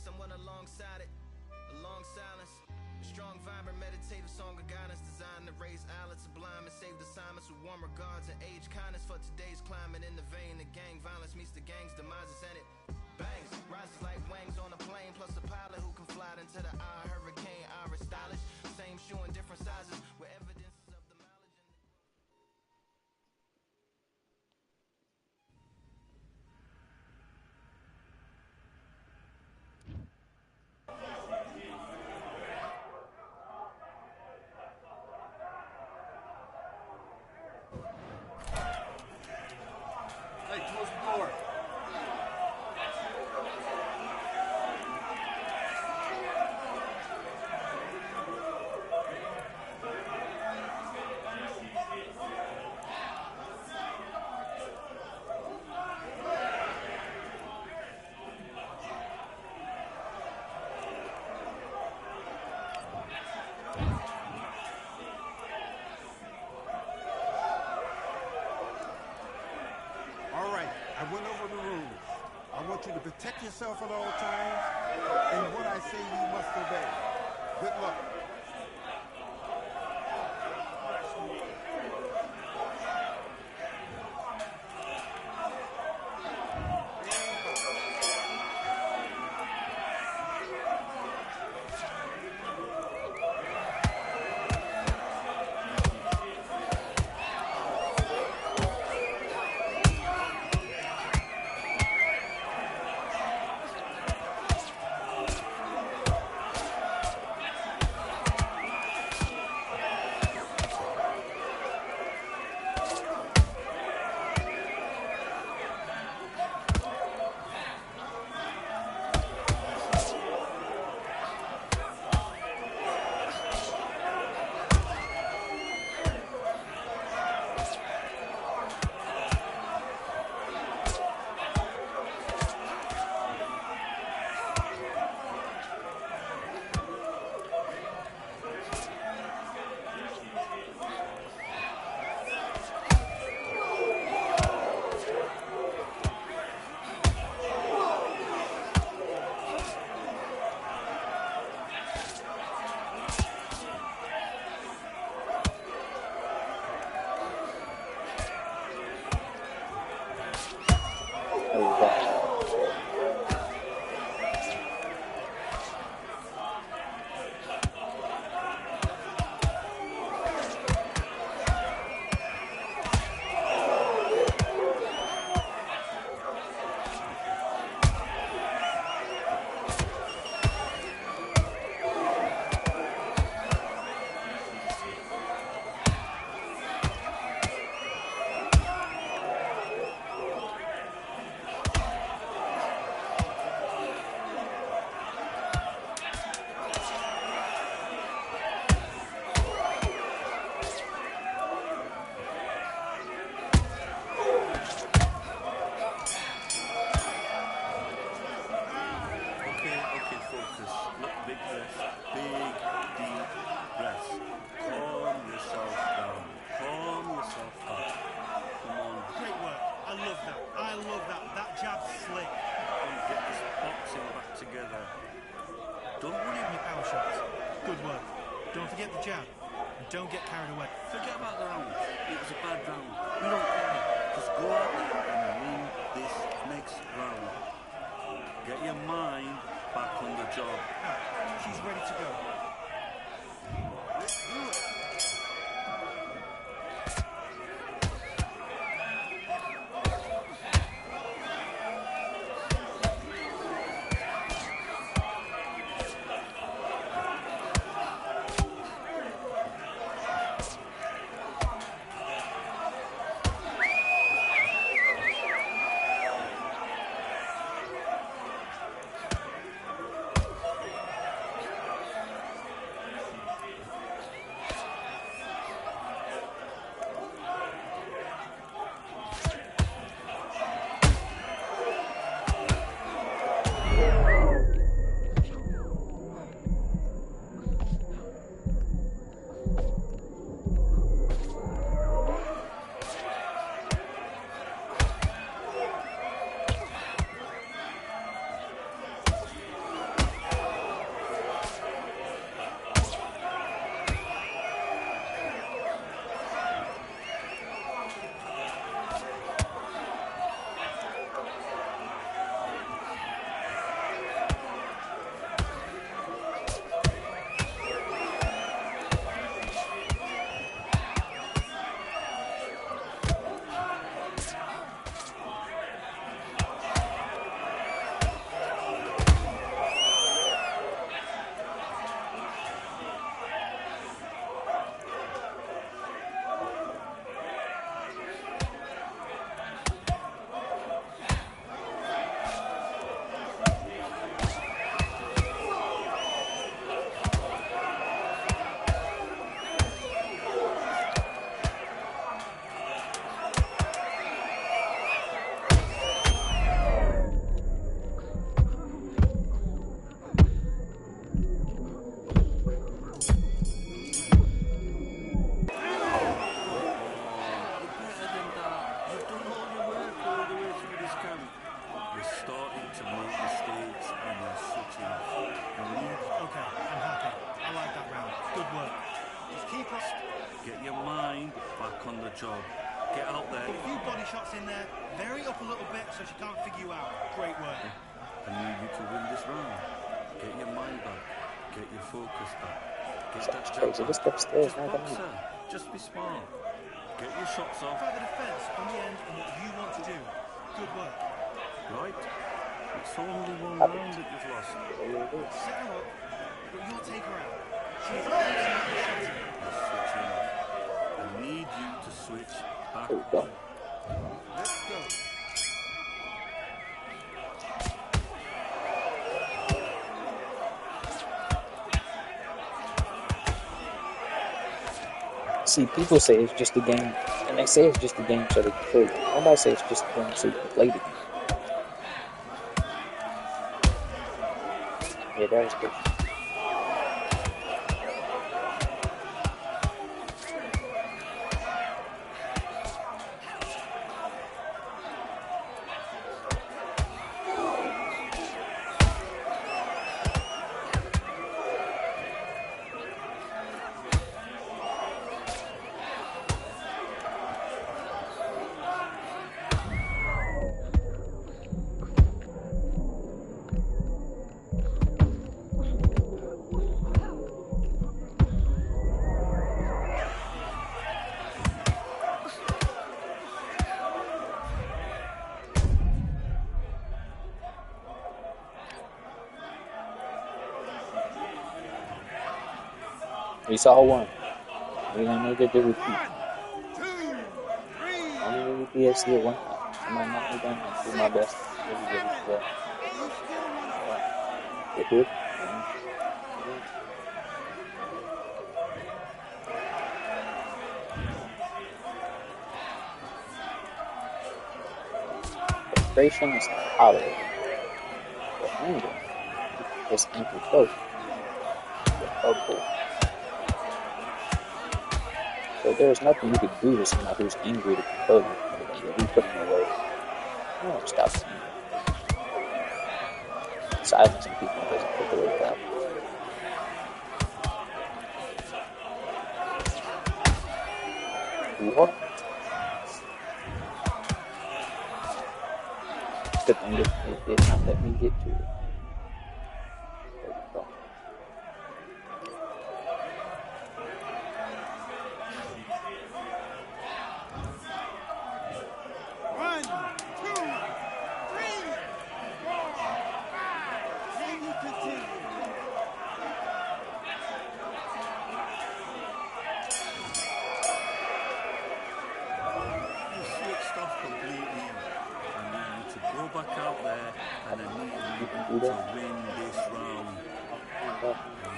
[SPEAKER 7] someone alongside it. A long silence. A strong, vibrant, meditative song of guidance designed to raise eyelids sublime and save the silence with warm regards and age kindness for today's climate. In the vein, the gang violence meets the gang's demises, and it bangs, rises like wings on a plane, plus a pilot who can fly into the eye. Hurricane, iris stylish, same shoe in different sizes with evidences of the mileage and the
[SPEAKER 9] Hey, close the door. All right, I went over the rules. I want you to protect yourself at all times, and what I say you must obey. Good luck.
[SPEAKER 11] Don't forget the jab. And don't get carried away.
[SPEAKER 9] Forget about the round. It was a bad round. We don't care. Just go out there and win this next round. Get your mind back on the job.
[SPEAKER 11] She's ready to go.
[SPEAKER 9] Let's do it. job. Get out there.
[SPEAKER 11] A few body shots in there. Vary up a little bit so she can't figure you out. Great work.
[SPEAKER 9] I need you to win this round. Get your mind back. Get your focus back. Get that jab
[SPEAKER 6] Crazy. Just
[SPEAKER 9] back.
[SPEAKER 6] upstairs,
[SPEAKER 9] Just
[SPEAKER 6] not
[SPEAKER 9] box
[SPEAKER 6] gonna.
[SPEAKER 9] her. Just be smart. Get your shots off.
[SPEAKER 11] Try the defense on the end and what you want to do. Good work.
[SPEAKER 9] Right? It's only one round that you've lost.
[SPEAKER 11] Set her up, but you'll take her out. She's absolutely shattered.
[SPEAKER 9] You're switching off. I need you to switch back
[SPEAKER 6] There we go.
[SPEAKER 9] on.
[SPEAKER 1] Let's go.
[SPEAKER 6] See, people say it's just a game, and they say it's just a game so they can kill you. Nobody say it's just a game so you can play the game. Yeah, that was good. We saw one. We're gonna need to do repeat. Only do PFC at one time. I might not be done. I'll do my best. Really good as well. Get good. Frustration is tolerable. The anger is uncontrollable. So there's nothing you could do to somebody who's angry to control you. We put them away. I won't stop them. Silencing people doesn't take away the problem. What? Good thing it did not let me get to it.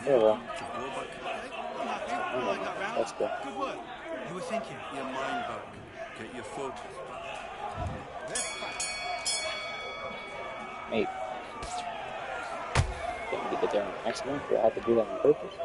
[SPEAKER 6] There we go. Let's go.
[SPEAKER 11] Good work. You were thinking.
[SPEAKER 9] Your mind back. Get your focus back.
[SPEAKER 6] Mate. Can't we get there on accident? Do I have to do that on purpose?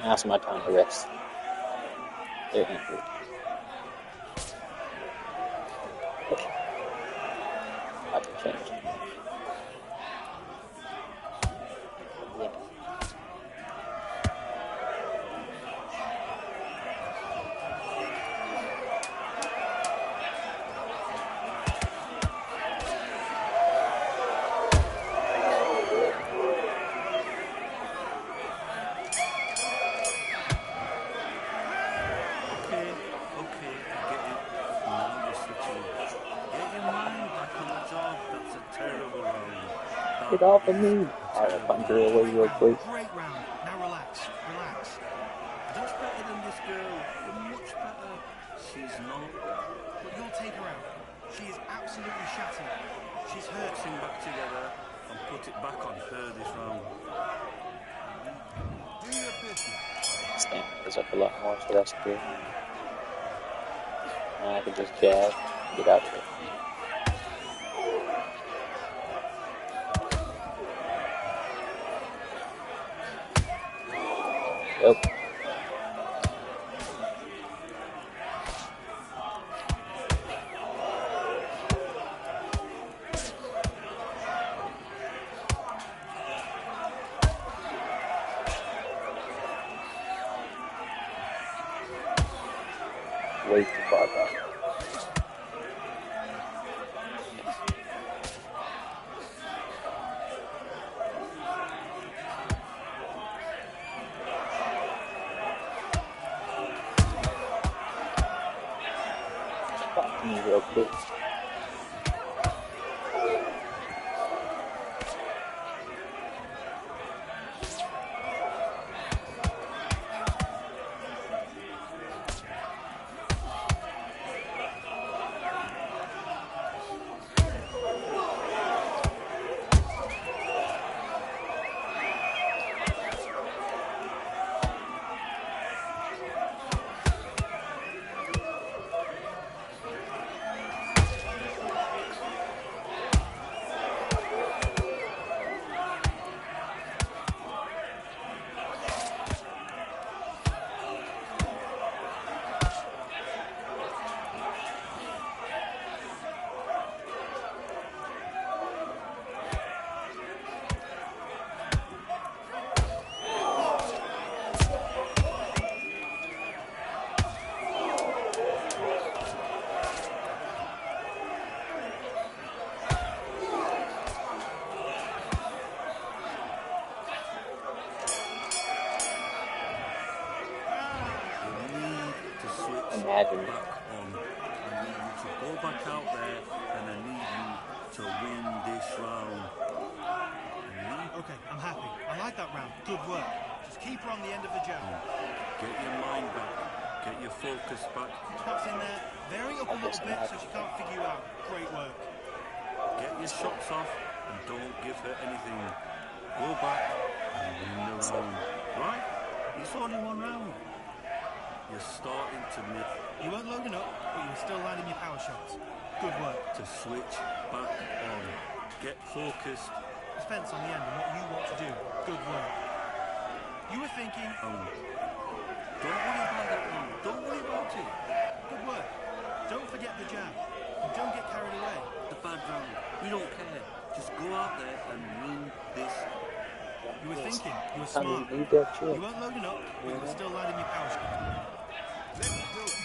[SPEAKER 6] Now's my time to rest. They're angry. I can change. Get off of me. Alright, I'll punch her away real quick.
[SPEAKER 11] Great round. Now relax. Relax.
[SPEAKER 9] That's better than this girl. You're much better. She's not.
[SPEAKER 11] But you'll take her out. She is absolutely shattered. She's hurt.
[SPEAKER 9] Sing back together and put it back on her this round.
[SPEAKER 1] Do your business.
[SPEAKER 6] Stand this up a lot more, so that's good. Now I can just jab, get out there. Yep. Way too far back. Spot me real quick. Imagine.
[SPEAKER 9] Back on. I need you to go back out there and I need you to win this round.
[SPEAKER 11] Okay, I'm happy. I like that round. Good work. Just keep her on the end of the jab.
[SPEAKER 9] Get your mind back. Get your focus back.
[SPEAKER 11] Spots in there. Vary up a little bit so she can't figure you out. Great work.
[SPEAKER 9] Get your shots off and don't give her anything. Go back and win the round. Right? It's only one round. You're starting to make...
[SPEAKER 11] You weren't loading up, but you were still landing your power shots. Good work.
[SPEAKER 9] To switch back on. Get focused.
[SPEAKER 11] Defense on the end and what you want to do. Good work. You were thinking...
[SPEAKER 9] Don't worry about that round. Don't worry about it.
[SPEAKER 11] Good work. Don't forget the jab. And don't get carried away.
[SPEAKER 9] The bad round. We don't care. Just go out there and win this.
[SPEAKER 11] You were thinking. You were smart. You weren't loading up, but you were still landing your power shots.
[SPEAKER 1] Let's do it.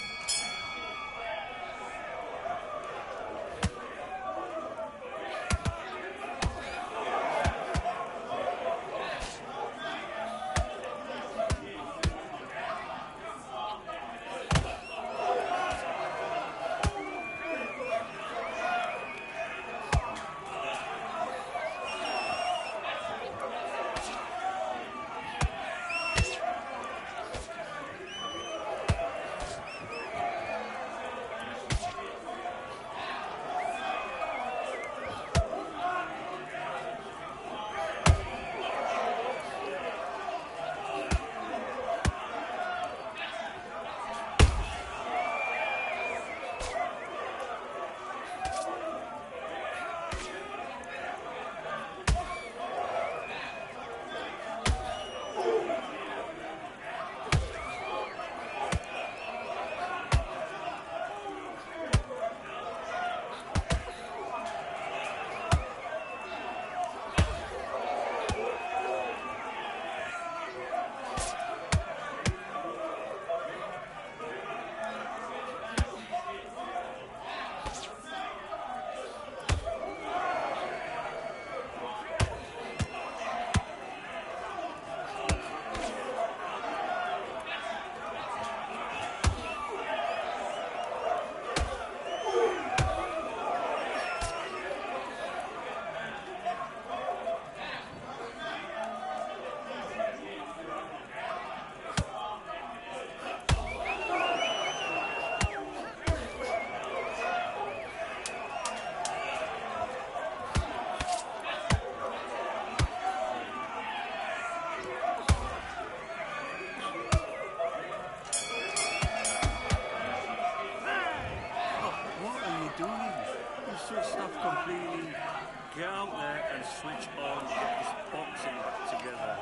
[SPEAKER 9] Get out there and switch on. Get this boxing back together.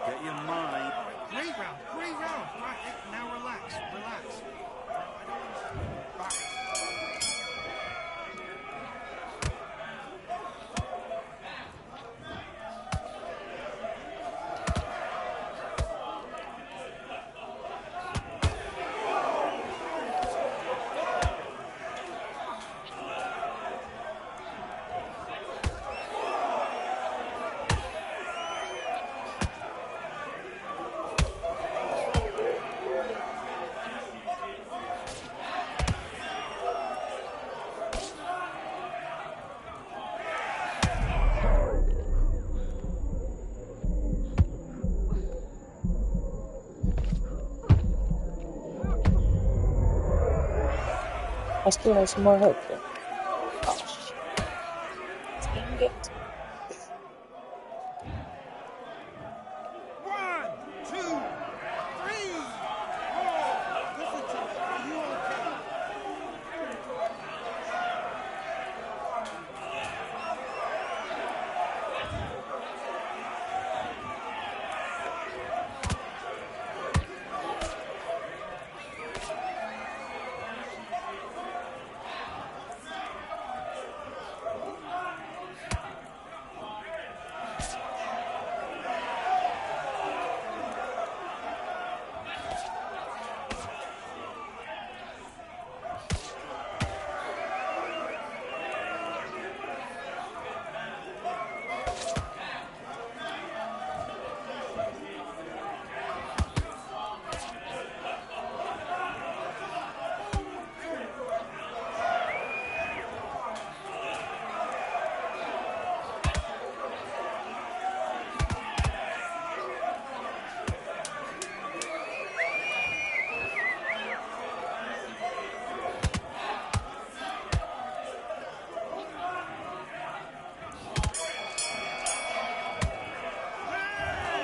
[SPEAKER 9] Get your mind.
[SPEAKER 11] Great round, great round. Right, now relax, relax. Back.
[SPEAKER 6] I still have some more help there. Oh, shit. Dang it.
[SPEAKER 11] 1, 2, 3, 4. Listen to me. Are you okay?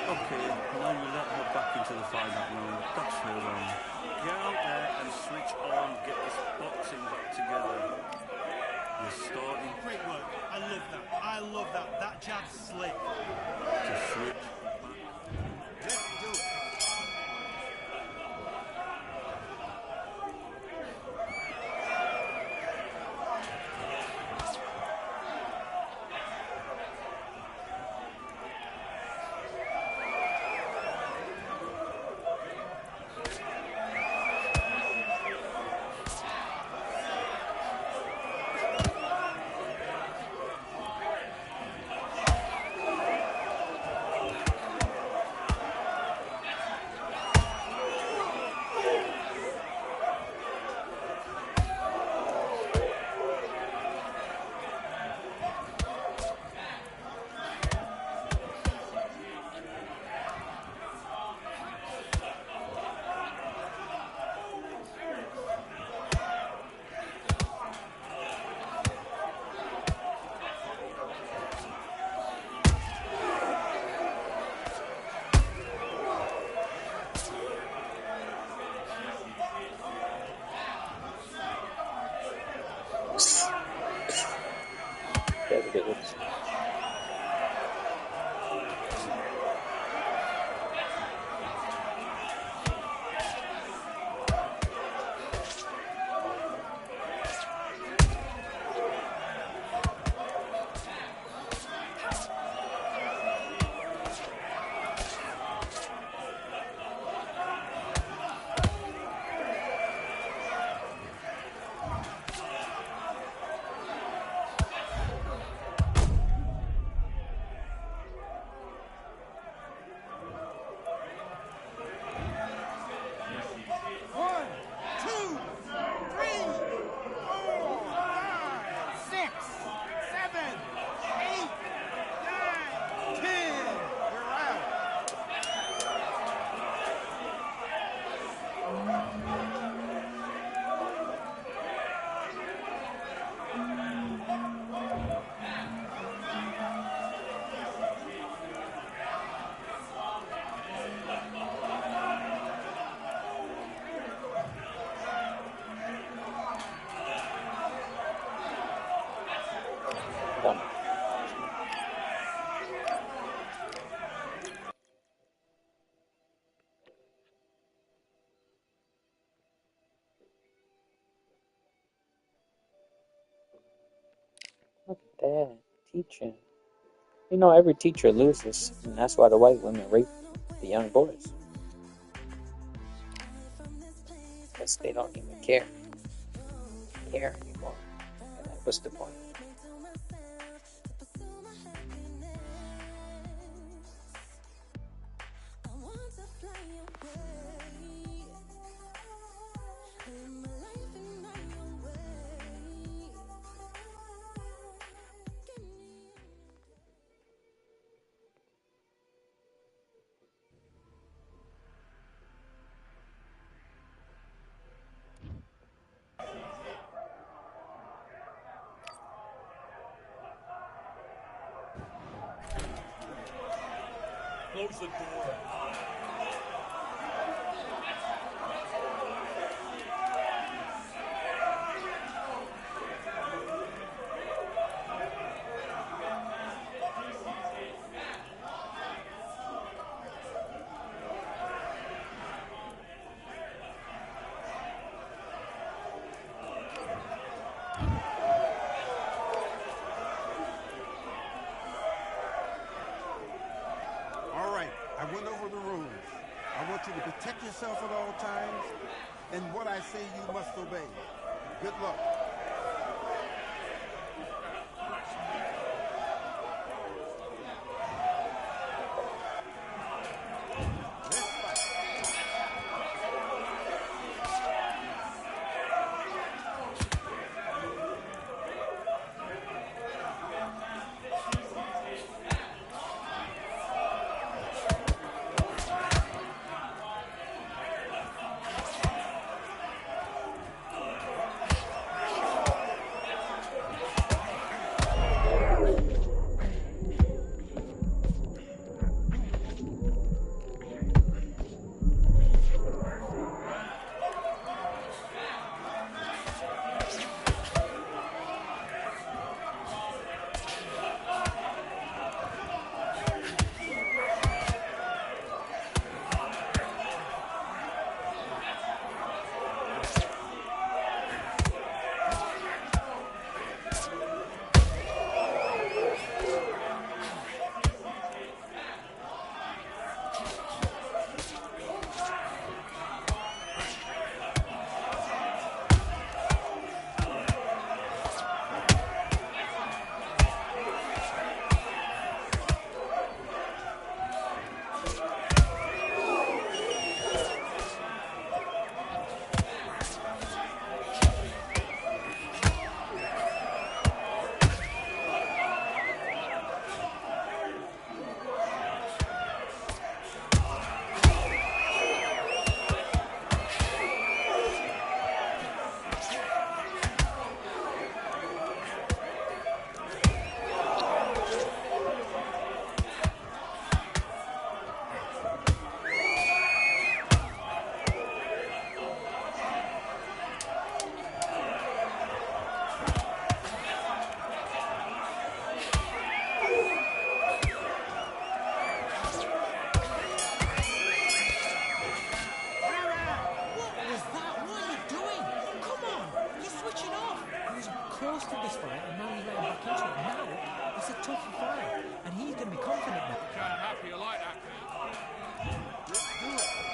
[SPEAKER 9] Okay, now you let her back into the fight that round. That's her round. Get out there and switch on. Get this boxing back together. You're starting
[SPEAKER 11] Great work. I love that. I love that. That jab's slick.
[SPEAKER 9] to switch back.
[SPEAKER 11] Let's do it.
[SPEAKER 6] Very good. Dad, teaching. You know, every teacher loses, and that's why the white women rape the young boys. Because they don't even care anymore. And like, what's the point?
[SPEAKER 2] Close the door.
[SPEAKER 12] All right, I went over the rules. I want you to protect yourself at all times, and what I say you must obey. Good luck.
[SPEAKER 7] Close to this fight, and now he's letting back into it. Now it's a tougher fight, and he's going to be confident now.
[SPEAKER 10] Can't happy you like that,
[SPEAKER 12] Let's do it.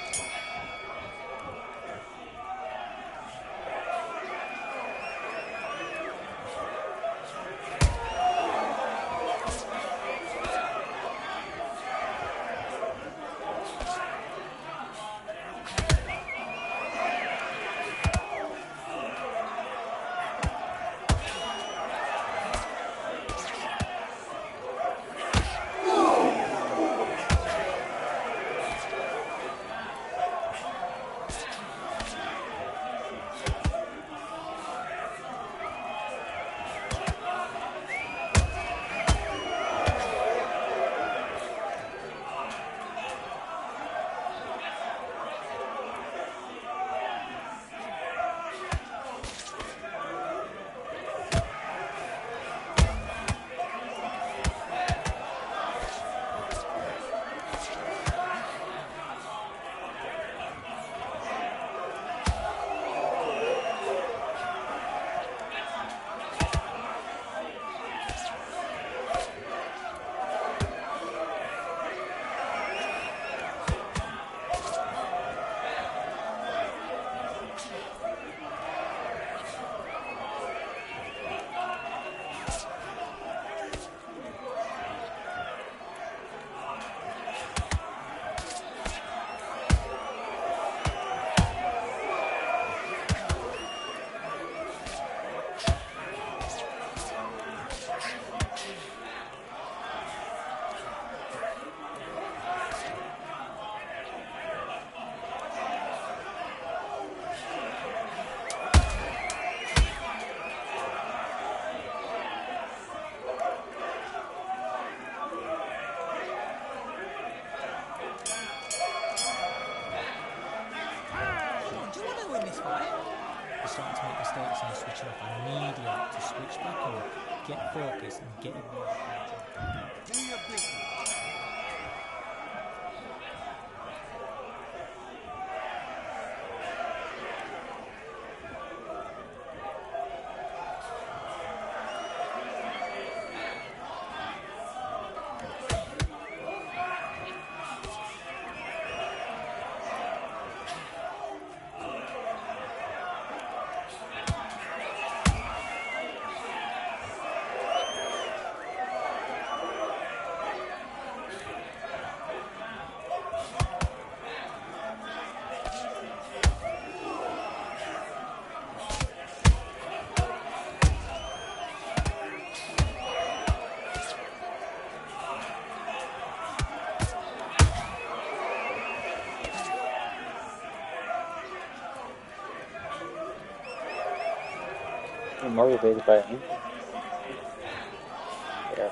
[SPEAKER 4] relaxing and switching off. I need you to switch back on, get focused, and get your ball back on track.
[SPEAKER 12] Do your business.
[SPEAKER 6] Motivated by him. Yeah.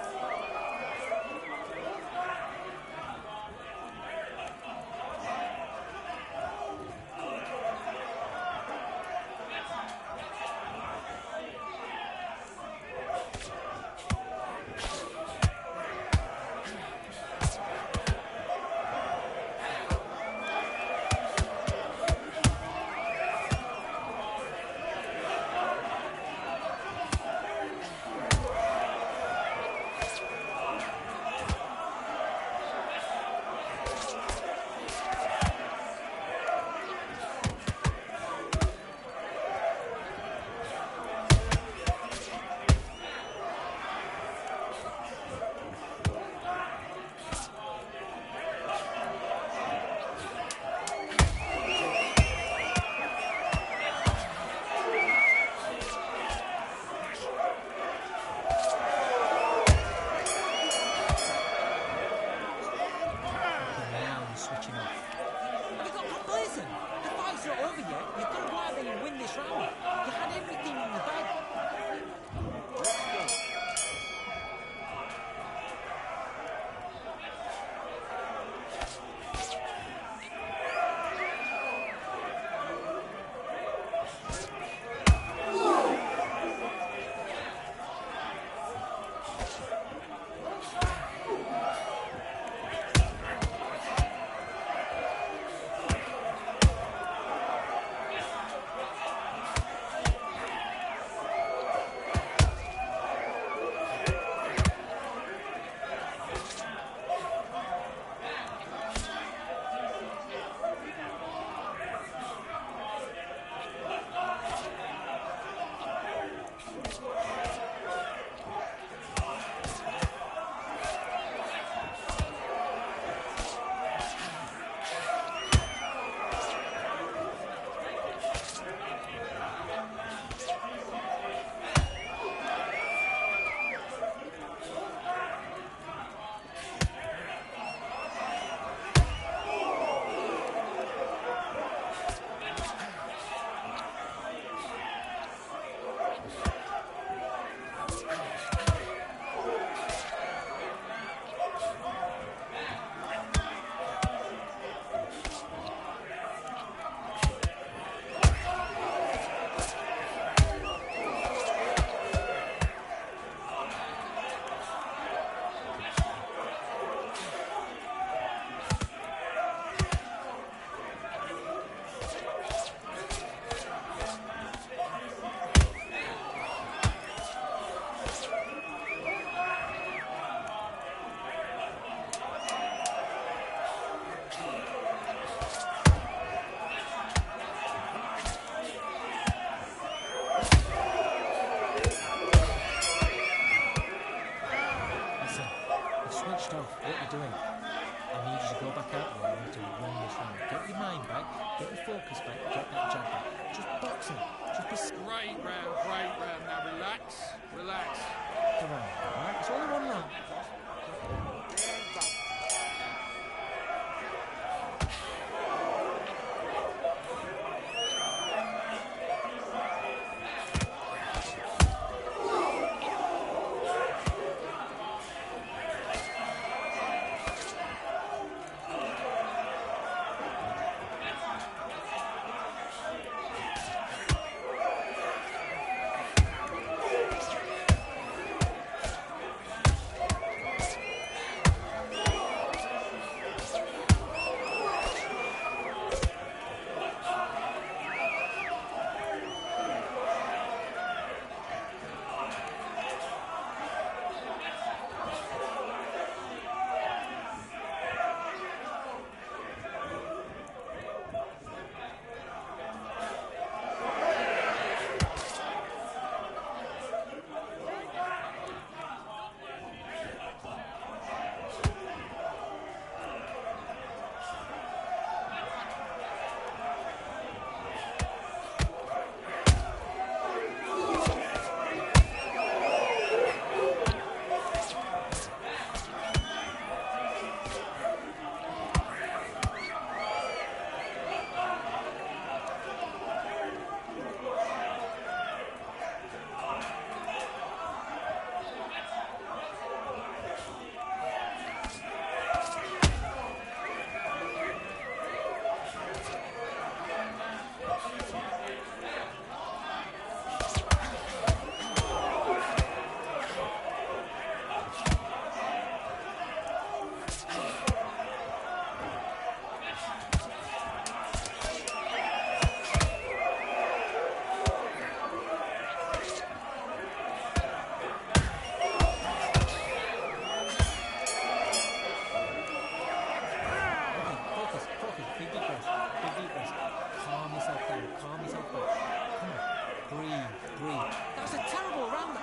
[SPEAKER 7] agree. That was a terrible round.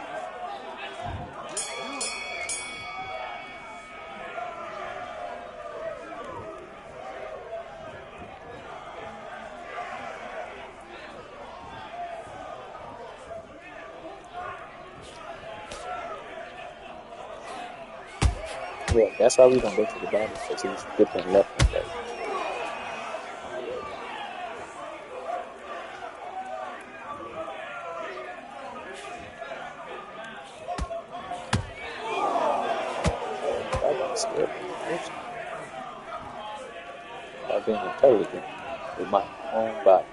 [SPEAKER 6] Yeah, that's why we don't go to the bottom, because he's dipping left and right. By being intelligent with my own body.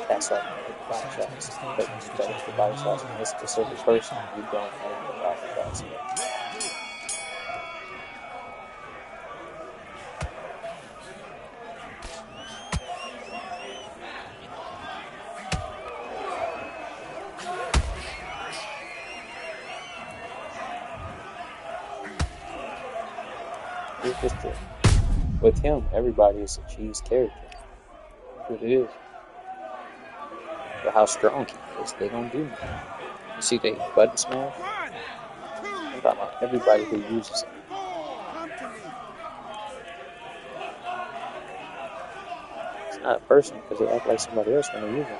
[SPEAKER 6] That's like body shots. But the body shots from this specific person, you don't own the body shots. It's just with him, everybody is a cheese character. That's what it is. how strong he is, they don't do nothing. You see the button smash? I'm talking about everybody who uses it. It's not a person because they act like somebody else when they use it.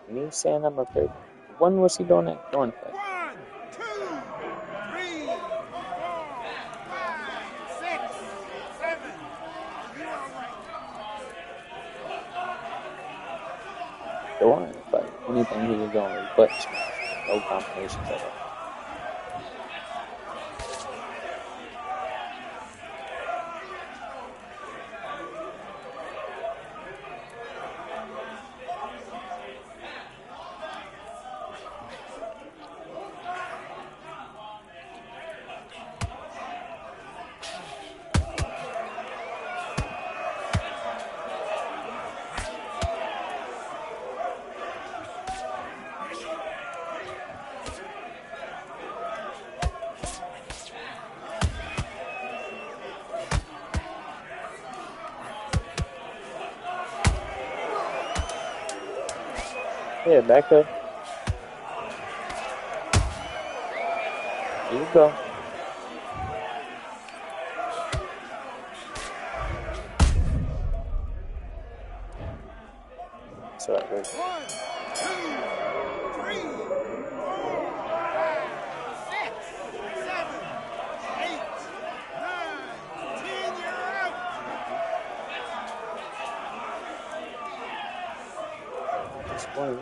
[SPEAKER 6] Me saying I'm afraid. When was he doing that? Doing that?
[SPEAKER 12] 1, 2, 3, 4, 5, 6, 7. You all right?
[SPEAKER 6] Doing it, but anything he was doing was button smash. No combinations at all. Yeah, back up. Here you go. That's what I heard.
[SPEAKER 12] 1, 2, 3, 4, 5, 6, 7, 8, 9, 10. You're out.
[SPEAKER 6] Explain.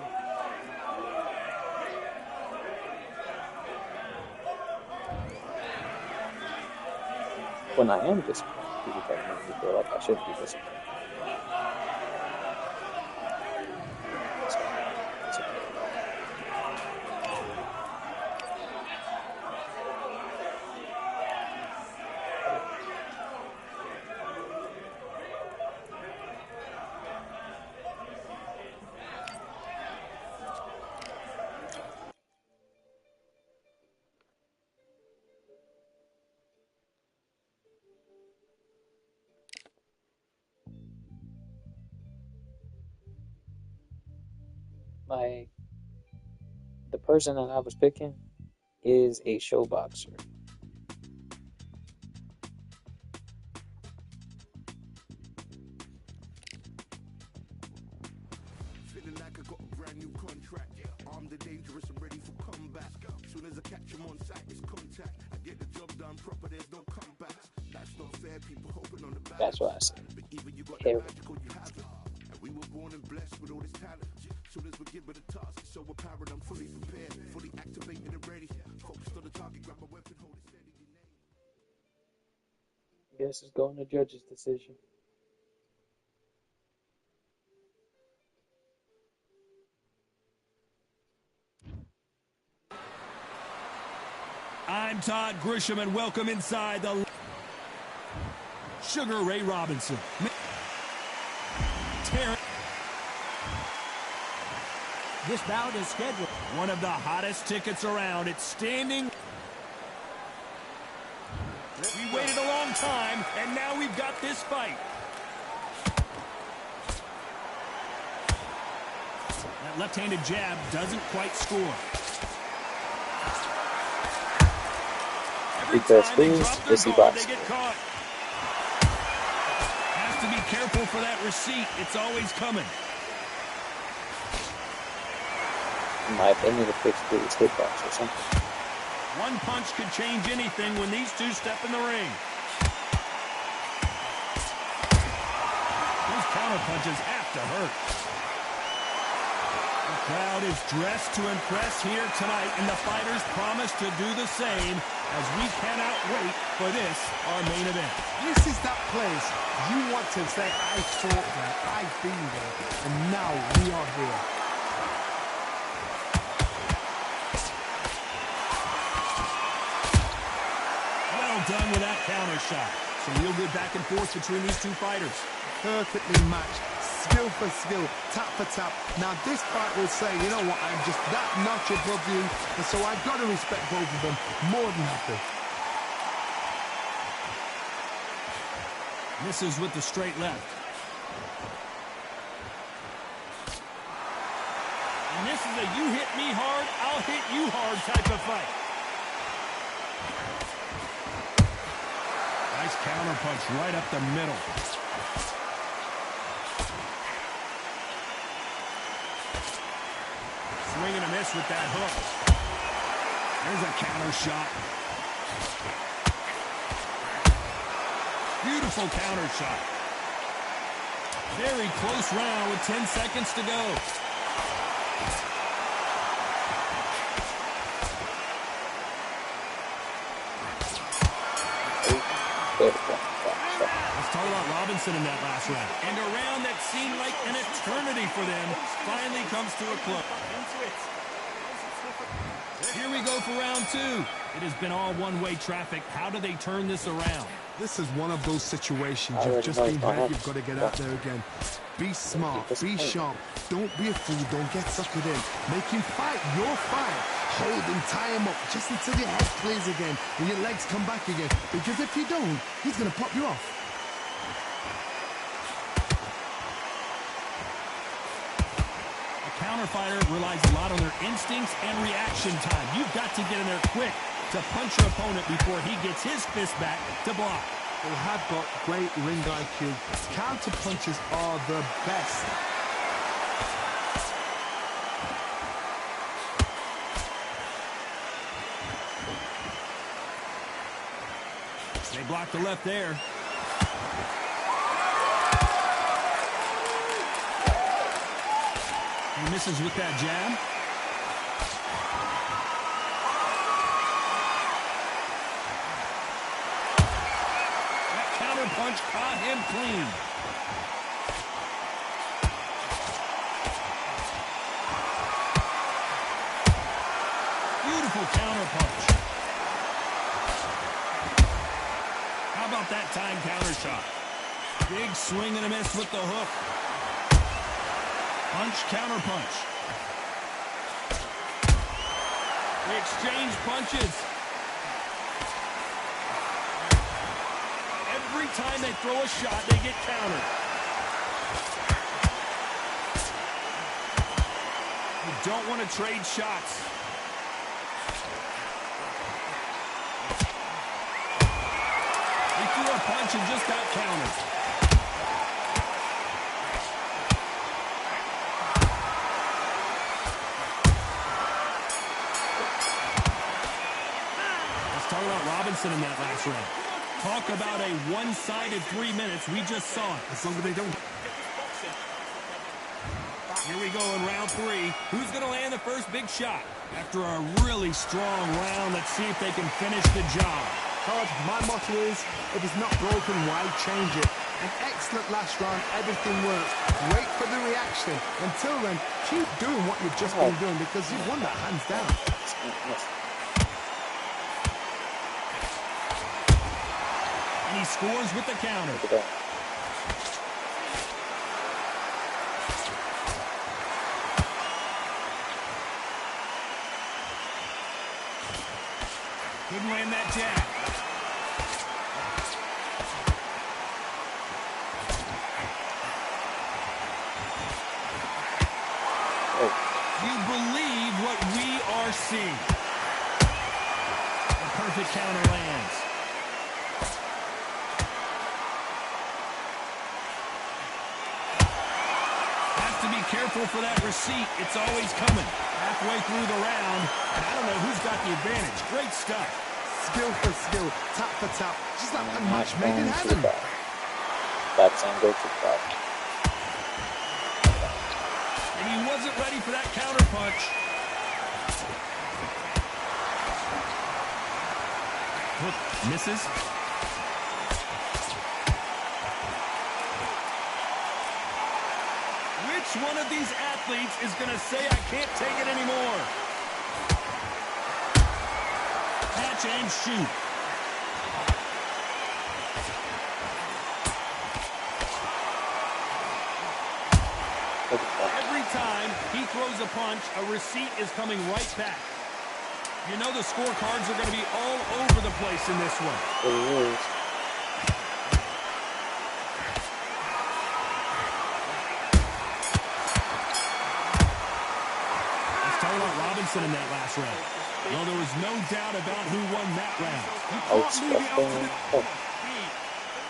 [SPEAKER 6] When I am disappointed, people try to make me feel like I shouldn't be disappointed. The person that I was picking is a show boxer.
[SPEAKER 12] Feeling like I got a brand new contract. Armed and dangerous and ready for comeback. Soon as I catch him on sight, it's contact. I get the job done proper, there's no comebacks. That's not fair, people hoping on the back.
[SPEAKER 6] That's what I said.
[SPEAKER 12] But even you got the magical, you have it. And we were born and blessed with all this talent. Soon as we give it a task, it's so apparent I'm fully prepared, fully activated and ready. Focused on the target, grab my weapon, hold it steady.
[SPEAKER 6] Guess it's going to judge's decision.
[SPEAKER 2] I'm Todd Grisham, and welcome inside the Sugar Ray Robinson.
[SPEAKER 4] This bout is scheduled.
[SPEAKER 2] One of the hottest tickets around. It's standing. We waited a long time, and now we've got this fight. That left-handed jab doesn't quite score.
[SPEAKER 6] Because things is boxing.
[SPEAKER 2] Has to be careful for that receipt. It's always coming.
[SPEAKER 6] In my opinion, the fix is hitbox or something.
[SPEAKER 2] One punch could change anything when these two step in the ring. Those counter punches have to hurt. The crowd is dressed to impress here tonight, and the fighters promise to do the same as we cannot wait for this, our main event.
[SPEAKER 3] This is that place you want to say, I fought there, I've been there, and now we are here.
[SPEAKER 2] done with that counter shot. Some real good back and forth between these two fighters.
[SPEAKER 3] Perfectly matched, skill for skill, tap for tap. Now this fight will say, you know what, I'm just that notch above you, and so I've got to respect both of them. More than happy.
[SPEAKER 2] Misses with the straight left. And this is a you hit me hard, I'll hit you hard type of fight. Nice counter punch right up the middle. Swing and a miss with that hook. There's a counter shot. Beautiful counter shot. Very close round with 10 seconds to go. Let's talk about Robinson in that last round. And a round that seemed like an eternity for them finally comes to a close. Here we go for round two. It has been all one-way traffic. How do they turn this around?
[SPEAKER 3] This is one of those situations. You've just been hurt, you've got to get out there again. Be smart, be sharp. Don't be a fool, don't get suckered in. Make him fight your fight. Hold him, tie him up, just until your head clears again and your legs come back again. Because if you don't, he's going to pop you off.
[SPEAKER 2] A counter fighter relies a lot on their instincts and reaction time. You've got to get in there quick to punch your opponent before he gets his fist back to block.
[SPEAKER 3] They have got great ring IQ. Counter punches are the best.
[SPEAKER 2] They block the left there. He misses with that jab. Punch caught him clean. Beautiful counter punch. How about that time counter shot? Big swing and a miss with the hook. Punch, counter punch. They exchange punches. Every time they throw a shot, they get countered. You don't want to trade shots. He threw a punch and just got countered. Let's talk about Robinson in that last round. Talk about a one-sided 3 minutes. We just saw it.
[SPEAKER 3] As long as they don't.
[SPEAKER 2] Here we go in round three. Who's going to land the first big shot? After a really strong round, let's see if they can finish the job.
[SPEAKER 3] Todd, my motto is, if it's not broken, why change it? An excellent last round. Everything works. Wait for the reaction. Until then, keep doing what you've just been doing because you've won that hands down.
[SPEAKER 2] And he scores with the counter. Couldn't land that jab. You believe what we are seeing. The perfect counter lands. To be careful for that receipt. It's always coming. Halfway through the round, and I don't know who's got the advantage. Great stuff.
[SPEAKER 3] Skill for skill, tap for tap. Just like a match made in heaven.
[SPEAKER 6] That's on go to top.
[SPEAKER 2] And he wasn't ready for that counter punch. Hook misses. Which one of these athletes is going to say, I can't take it anymore? Catch and shoot. time he throws a punch, a receipt is coming right back. You know the scorecards are going to be all over the place in this one.
[SPEAKER 6] It is.
[SPEAKER 2] Let's talk about Robinson in that last round. Well, there was no doubt about who won that round.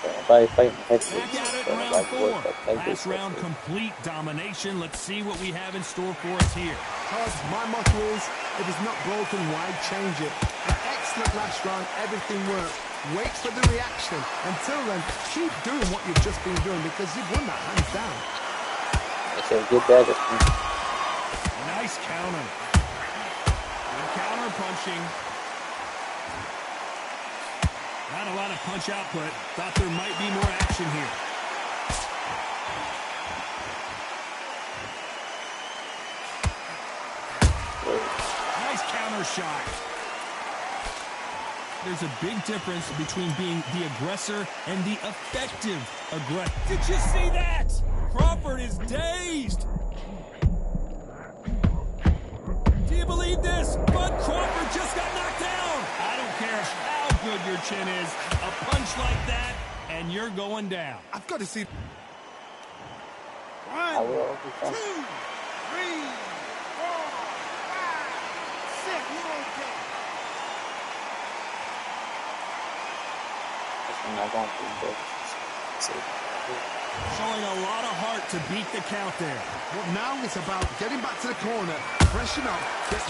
[SPEAKER 6] Everybody fighting
[SPEAKER 2] Back at it in round 4. Last round, complete domination. Let's see what we have in store for us here.
[SPEAKER 3] Cuz, my motto is, if it's not broken, why change it? An excellent last round, everything worked. Wait for the reaction. Until then, keep doing what you've just been doing because you've won that hands down.
[SPEAKER 6] It's a good dagger.
[SPEAKER 2] Nice counter. Good counter punching. Not a lot of punch output. Thought there might be more action here. Nice counter shot. There's a big difference between being the aggressor and the effective aggressor. Did you see that? Crawford is dazed. Do you believe this? Bud Crawford just got knocked down. I don't care how good your chin is. A punch like that, and you're going down.
[SPEAKER 3] I've got to see.
[SPEAKER 6] 1, 2, 3, 4, 5,
[SPEAKER 3] 6. You okay?
[SPEAKER 6] I'm not going through this.
[SPEAKER 2] Showing a lot of heart to beat the count there.
[SPEAKER 3] Well, now it's about getting back to the corner, freshen up, get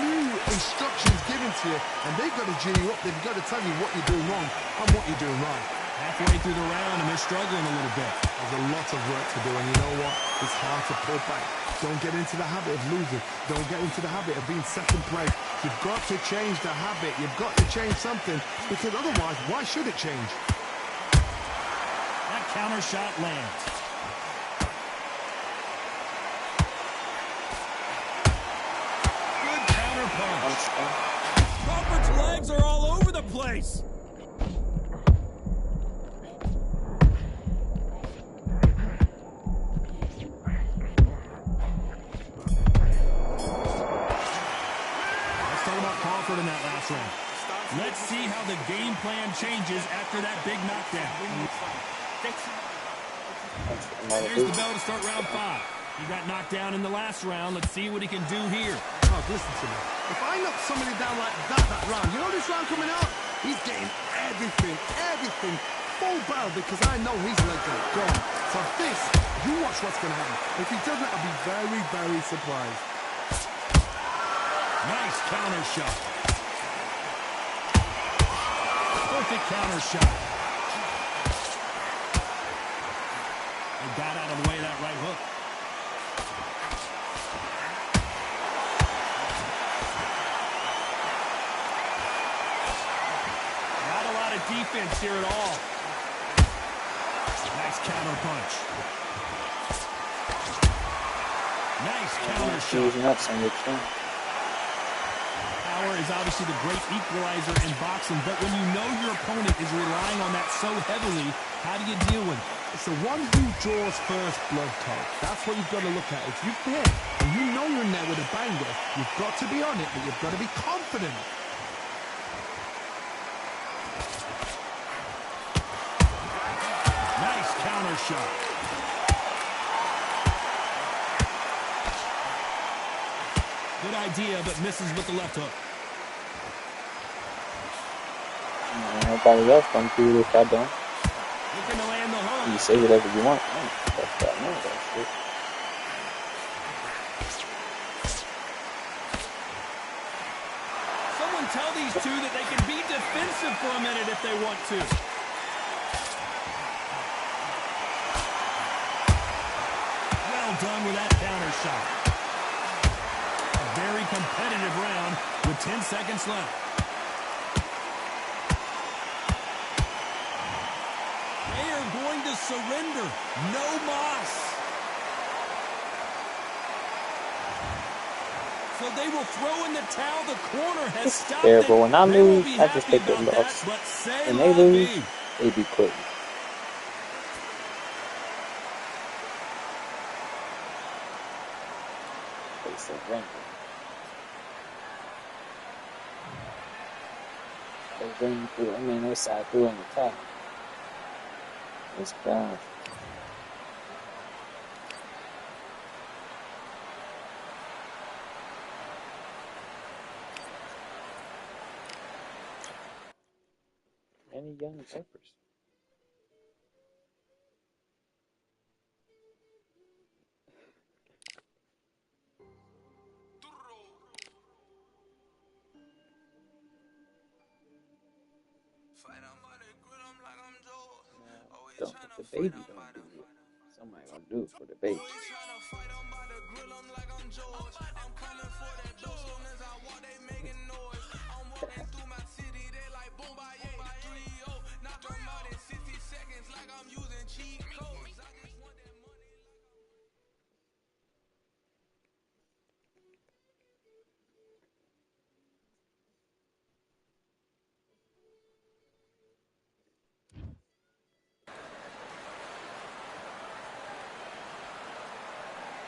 [SPEAKER 3] new instructions given to you, and they've got to G you up. They've got to tell you what you're doing wrong and what you're doing right.
[SPEAKER 2] Halfway through the round, and they're struggling a little bit.
[SPEAKER 3] There's a lot of work to do, and you know what? It's hard to pull back. Don't get into the habit of losing. Don't get into the habit of being second place. You've got to change the habit. You've got to change something, because otherwise, why should it change?
[SPEAKER 2] That counter shot lands. Good counter punch. Crawford's legs are all over the place. In that last round. Let's see how the game plan changes after that big knockdown. Here's the bell to start round 5. He got knocked down in the last round. Let's see what he can do here.
[SPEAKER 3] Oh, listen to me. If I knock somebody down like that round, you know this round coming out? He's getting everything, full barrel, because I know his legs are gone. So this, you watch what's going to happen. If he doesn't, I'll be very, very surprised.
[SPEAKER 2] Nice counter shot. Perfect counter shot. They got out of the way of that right hook. Not a lot of defense here at all. Nice counter punch. Nice counter shot. Power is obviously the great equalizer in boxing, but when you know your opponent is relying on that so heavily, how do you deal with it?
[SPEAKER 3] It's the one who draws first blood, Todd. That's what you've got to look at. If you've hit and you know you're in there with a banger, you've got to be on it, but you've got to be confident.
[SPEAKER 2] Nice counter shot. Good idea, but misses with the left hook.
[SPEAKER 6] Nobody else come through this I don't.
[SPEAKER 2] Looking to land the hook.
[SPEAKER 6] You say whatever you want. That's that. No, that's it.
[SPEAKER 2] Someone tell these two that they can be defensive for a minute if they want to. Well done with that counter shot. Very competitive round with 10 seconds left. They are going to surrender. No mas. So they will throw in the towel. The corner has stopped it.
[SPEAKER 6] Terrible. When I lose, I just take the loss. When they lose, they be quitting. It's a ring. They ring through. I mean, they side through on the top. This gosh. Many young peppers. Don't if the baby don't do it, somebody gonna do it for the baby.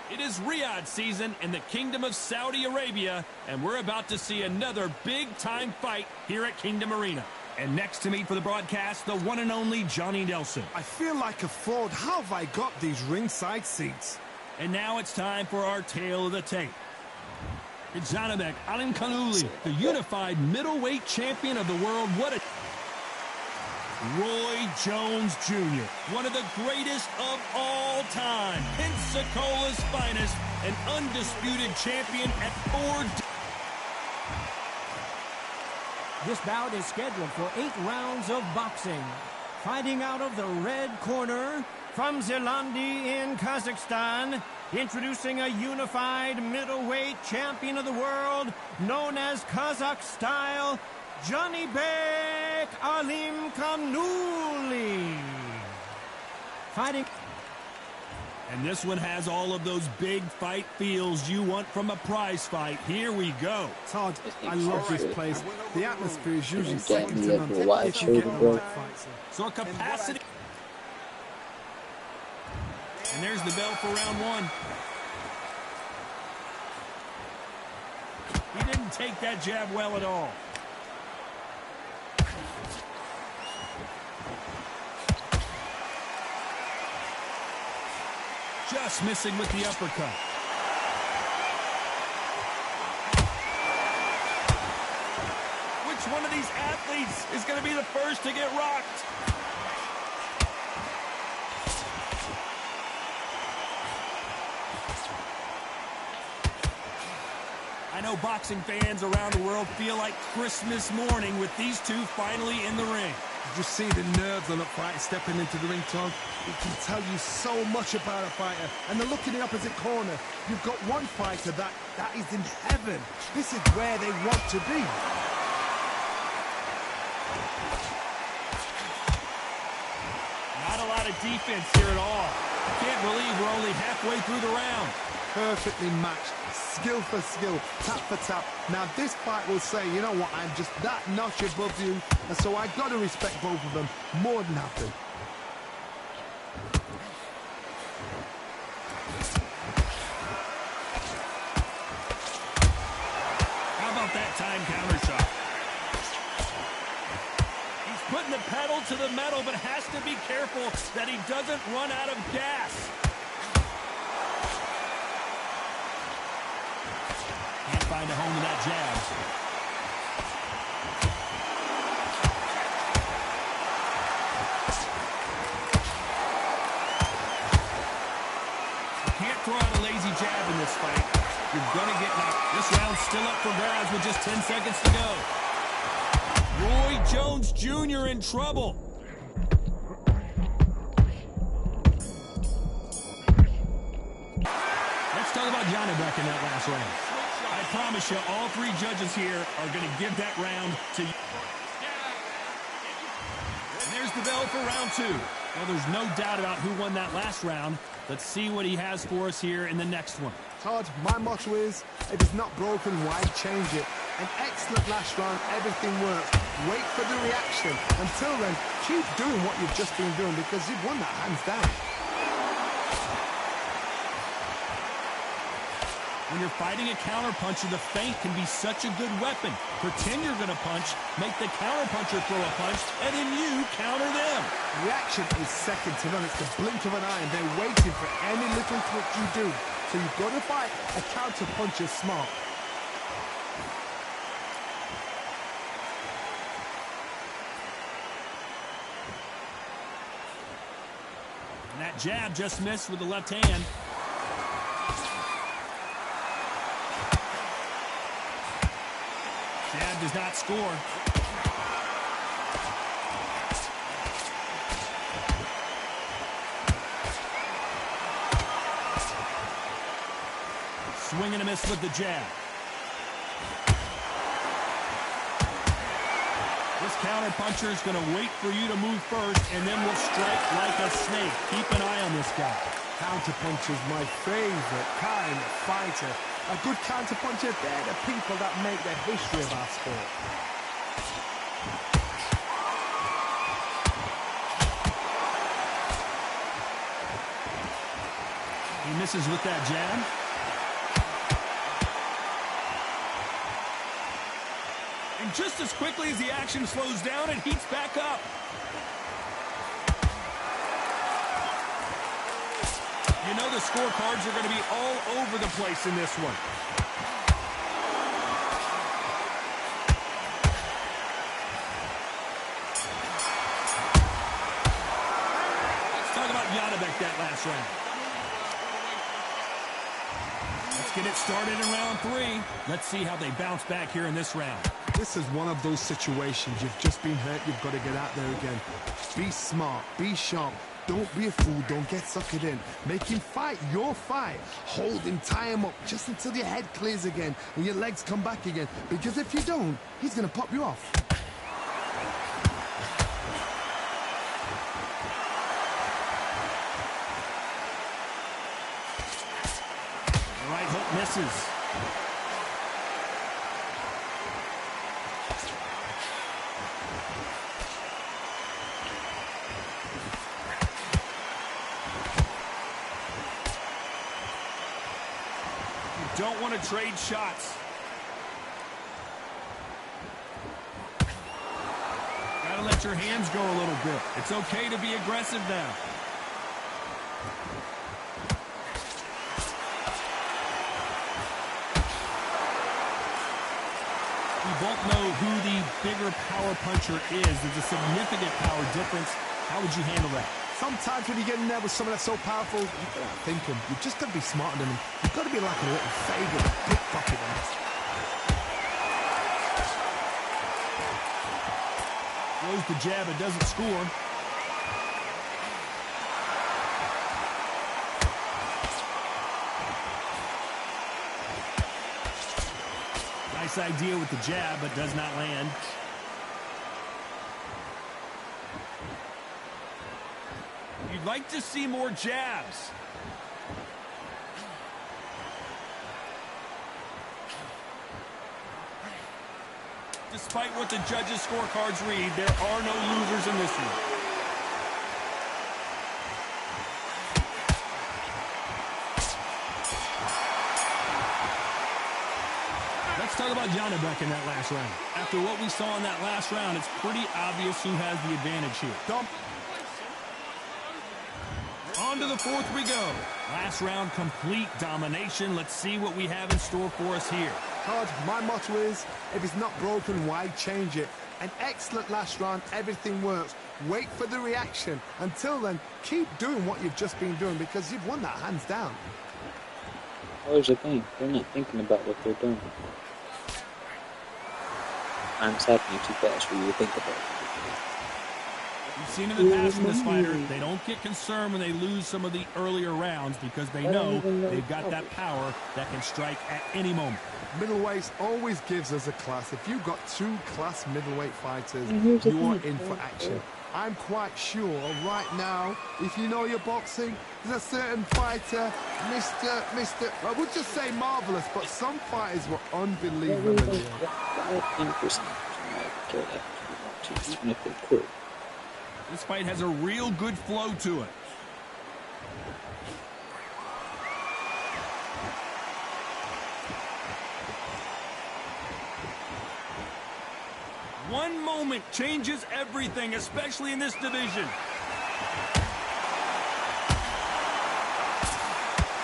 [SPEAKER 2] It is Riyadh season in the Kingdom of Saudi Arabia, and we're about to see another big-time fight here at Kingdom Arena. And next to me for the broadcast, the one and only Johnny Nelson.
[SPEAKER 3] I feel like a fraud. How have I got these ringside seats?
[SPEAKER 2] And now it's time for our tale of the tape. Janabek Alim Kanuli, the unified middleweight champion of the world. What a... Roy Jones Jr., one of the greatest of all time. Pensacola's finest, an undisputed champion at 4...
[SPEAKER 4] This bout is scheduled for 8 rounds of boxing. Fighting out of the red corner, from Zelandi in Kazakhstan, introducing a unified middleweight champion of the world, known as Kazakh Style, Johnny Bek Alim Kanuli. Fighting...
[SPEAKER 2] And this one has all of those big fight feels you want from a prize fight. Here we go.
[SPEAKER 3] Todd, I love this place. The atmosphere is usually second to none.
[SPEAKER 2] So capacity. And there's the bell for round one. He didn't take that jab well at all. Just missing with the uppercut. Which one of these athletes is going to be the first to get rocked? I know boxing fans around the world feel like Christmas morning with these two finally in the ring.
[SPEAKER 3] You just see the nerves on a fight stepping into the ring, Todd. It can tell you so much about a fighter. And the look in the opposite corner. You've got one fighter that is in heaven. This is where they want to be.
[SPEAKER 2] Not a lot of defense here at all. Can't believe we're only halfway through the round.
[SPEAKER 3] Perfectly matched. Skill for skill, tap for tap. Now this fight will say, you know what, I'm just that notch above you, and so I got to respect both of them more than nothing.
[SPEAKER 2] How about that time counter shot? He's putting the pedal to the metal, but has to be careful that he doesn't run out of gas. Find a home with that jab. You can't throw out a lazy jab in this fight. You're going to get knocked. This round's still up for grabs with just 10 seconds to go. Roy Jones Jr. in trouble. Let's talk about Johnny Bek in that last round. I promise you, all three judges here are going to give that round to you. And there's the bell for round two. Well, there's no doubt about who won that last round. Let's see what he has for us here in the next one.
[SPEAKER 3] Todd, my motto is, if it's not broken, why change it? An excellent last round, everything works. Wait for the reaction. Until then, keep doing what you've just been doing because you've won that hands down.
[SPEAKER 2] When you're fighting a counterpuncher, the feint can be such a good weapon. Pretend you're going to punch, make the counterpuncher throw a punch, and then you counter them.
[SPEAKER 3] Reaction is second to none. It's the blink of an eye, and they're waiting for any little twitch you do. So you've got to fight a counterpuncher smart.
[SPEAKER 2] And that jab just missed with the left hand. Jab does not score. Swing and a miss with the jab. This counterpuncher is going to wait for you to move first and then will strike like a snake. Keep an eye on this guy.
[SPEAKER 3] Counterpuncher is my favorite kind of fighter. A good counterpuncher, they're the people that make the history of our sport.
[SPEAKER 2] He misses with that jab. And just as quickly as the action slows down, it heats back up. You know the scorecards are going to be all over the place in this one. Let's talk about Janibek that last round. Let's get it started in round 3. Let's see how they bounce back here in this round.
[SPEAKER 3] This is one of those situations. You've just been hurt. You've got to get out there again. Be smart. Be sharp. Don't be a fool. Don't get suckered in. Make him fight your fight. Hold him, tie him up just until your head clears again and your legs come back again. Because if you don't, he's going to pop you off.
[SPEAKER 2] The right hook misses. Don't want to trade shots. Gotta let your hands go a little bit. It's okay to be aggressive now. We both know who the bigger power puncher is. There's a significant power difference. How would you handle that?
[SPEAKER 3] Sometimes when you get in there with someone that's so powerful, you got to think him. You just got to be smarter than him. You've got to be like a little faggot, pickpocket him.
[SPEAKER 2] Throws the jab, it doesn't score. Nice idea with the jab, but does not land. You'd like to see more jabs. Despite what the judges' scorecards read, there are no losers in this one. Let's talk about Janibek in that last round. After what we saw in that last round, it's pretty obvious who has the advantage here.
[SPEAKER 3] Dump.
[SPEAKER 2] On to the 4th we go. Last round, complete domination. Let's see what we have in store for us here.
[SPEAKER 3] Todd, my motto is, if it's not broken, why change it? An excellent last round, everything works. Wait for the reaction. Until then, keep doing what you've just been doing because you've won that hands down.
[SPEAKER 6] Well, there's the thing. They're not thinking about what they're doing. Time's happening too fast for you to think about it.
[SPEAKER 2] We've seen in the past from this fighter, they don't get concerned when they lose some of the earlier rounds because they know they've got that power that can strike at any moment.
[SPEAKER 3] Middleweights always gives us a class. If you've got 2 class middleweight fighters, you are in for action. I'm quite sure right now, if you know your boxing, there's a certain fighter, Mr. I would just say marvelous, but some fighters were unbelievable.
[SPEAKER 6] Even if they could.
[SPEAKER 2] This fight has a real good flow to it. One moment changes everything, especially in this division.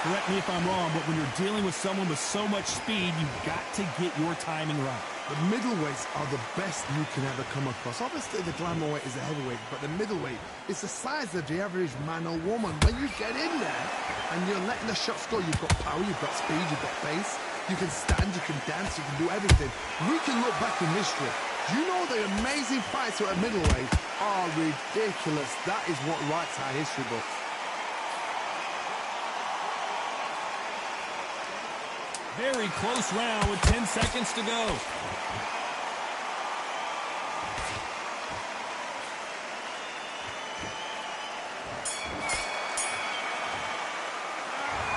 [SPEAKER 2] Correct me if I'm wrong, but when you're dealing with someone with so much speed, you've got to get your timing right.
[SPEAKER 3] The middleweights are the best you can ever come across. Obviously, the glamour weight is a heavyweight, but the middleweight is the size of the average man or woman. When you get in there and you're letting the shots go, you've got power, you've got speed, you've got pace. You can stand, you can dance, you can do everything. We can look back in history. You know the amazing fights at middleweight are ridiculous. That is what writes our history books.
[SPEAKER 2] Very close round with 10 seconds to go.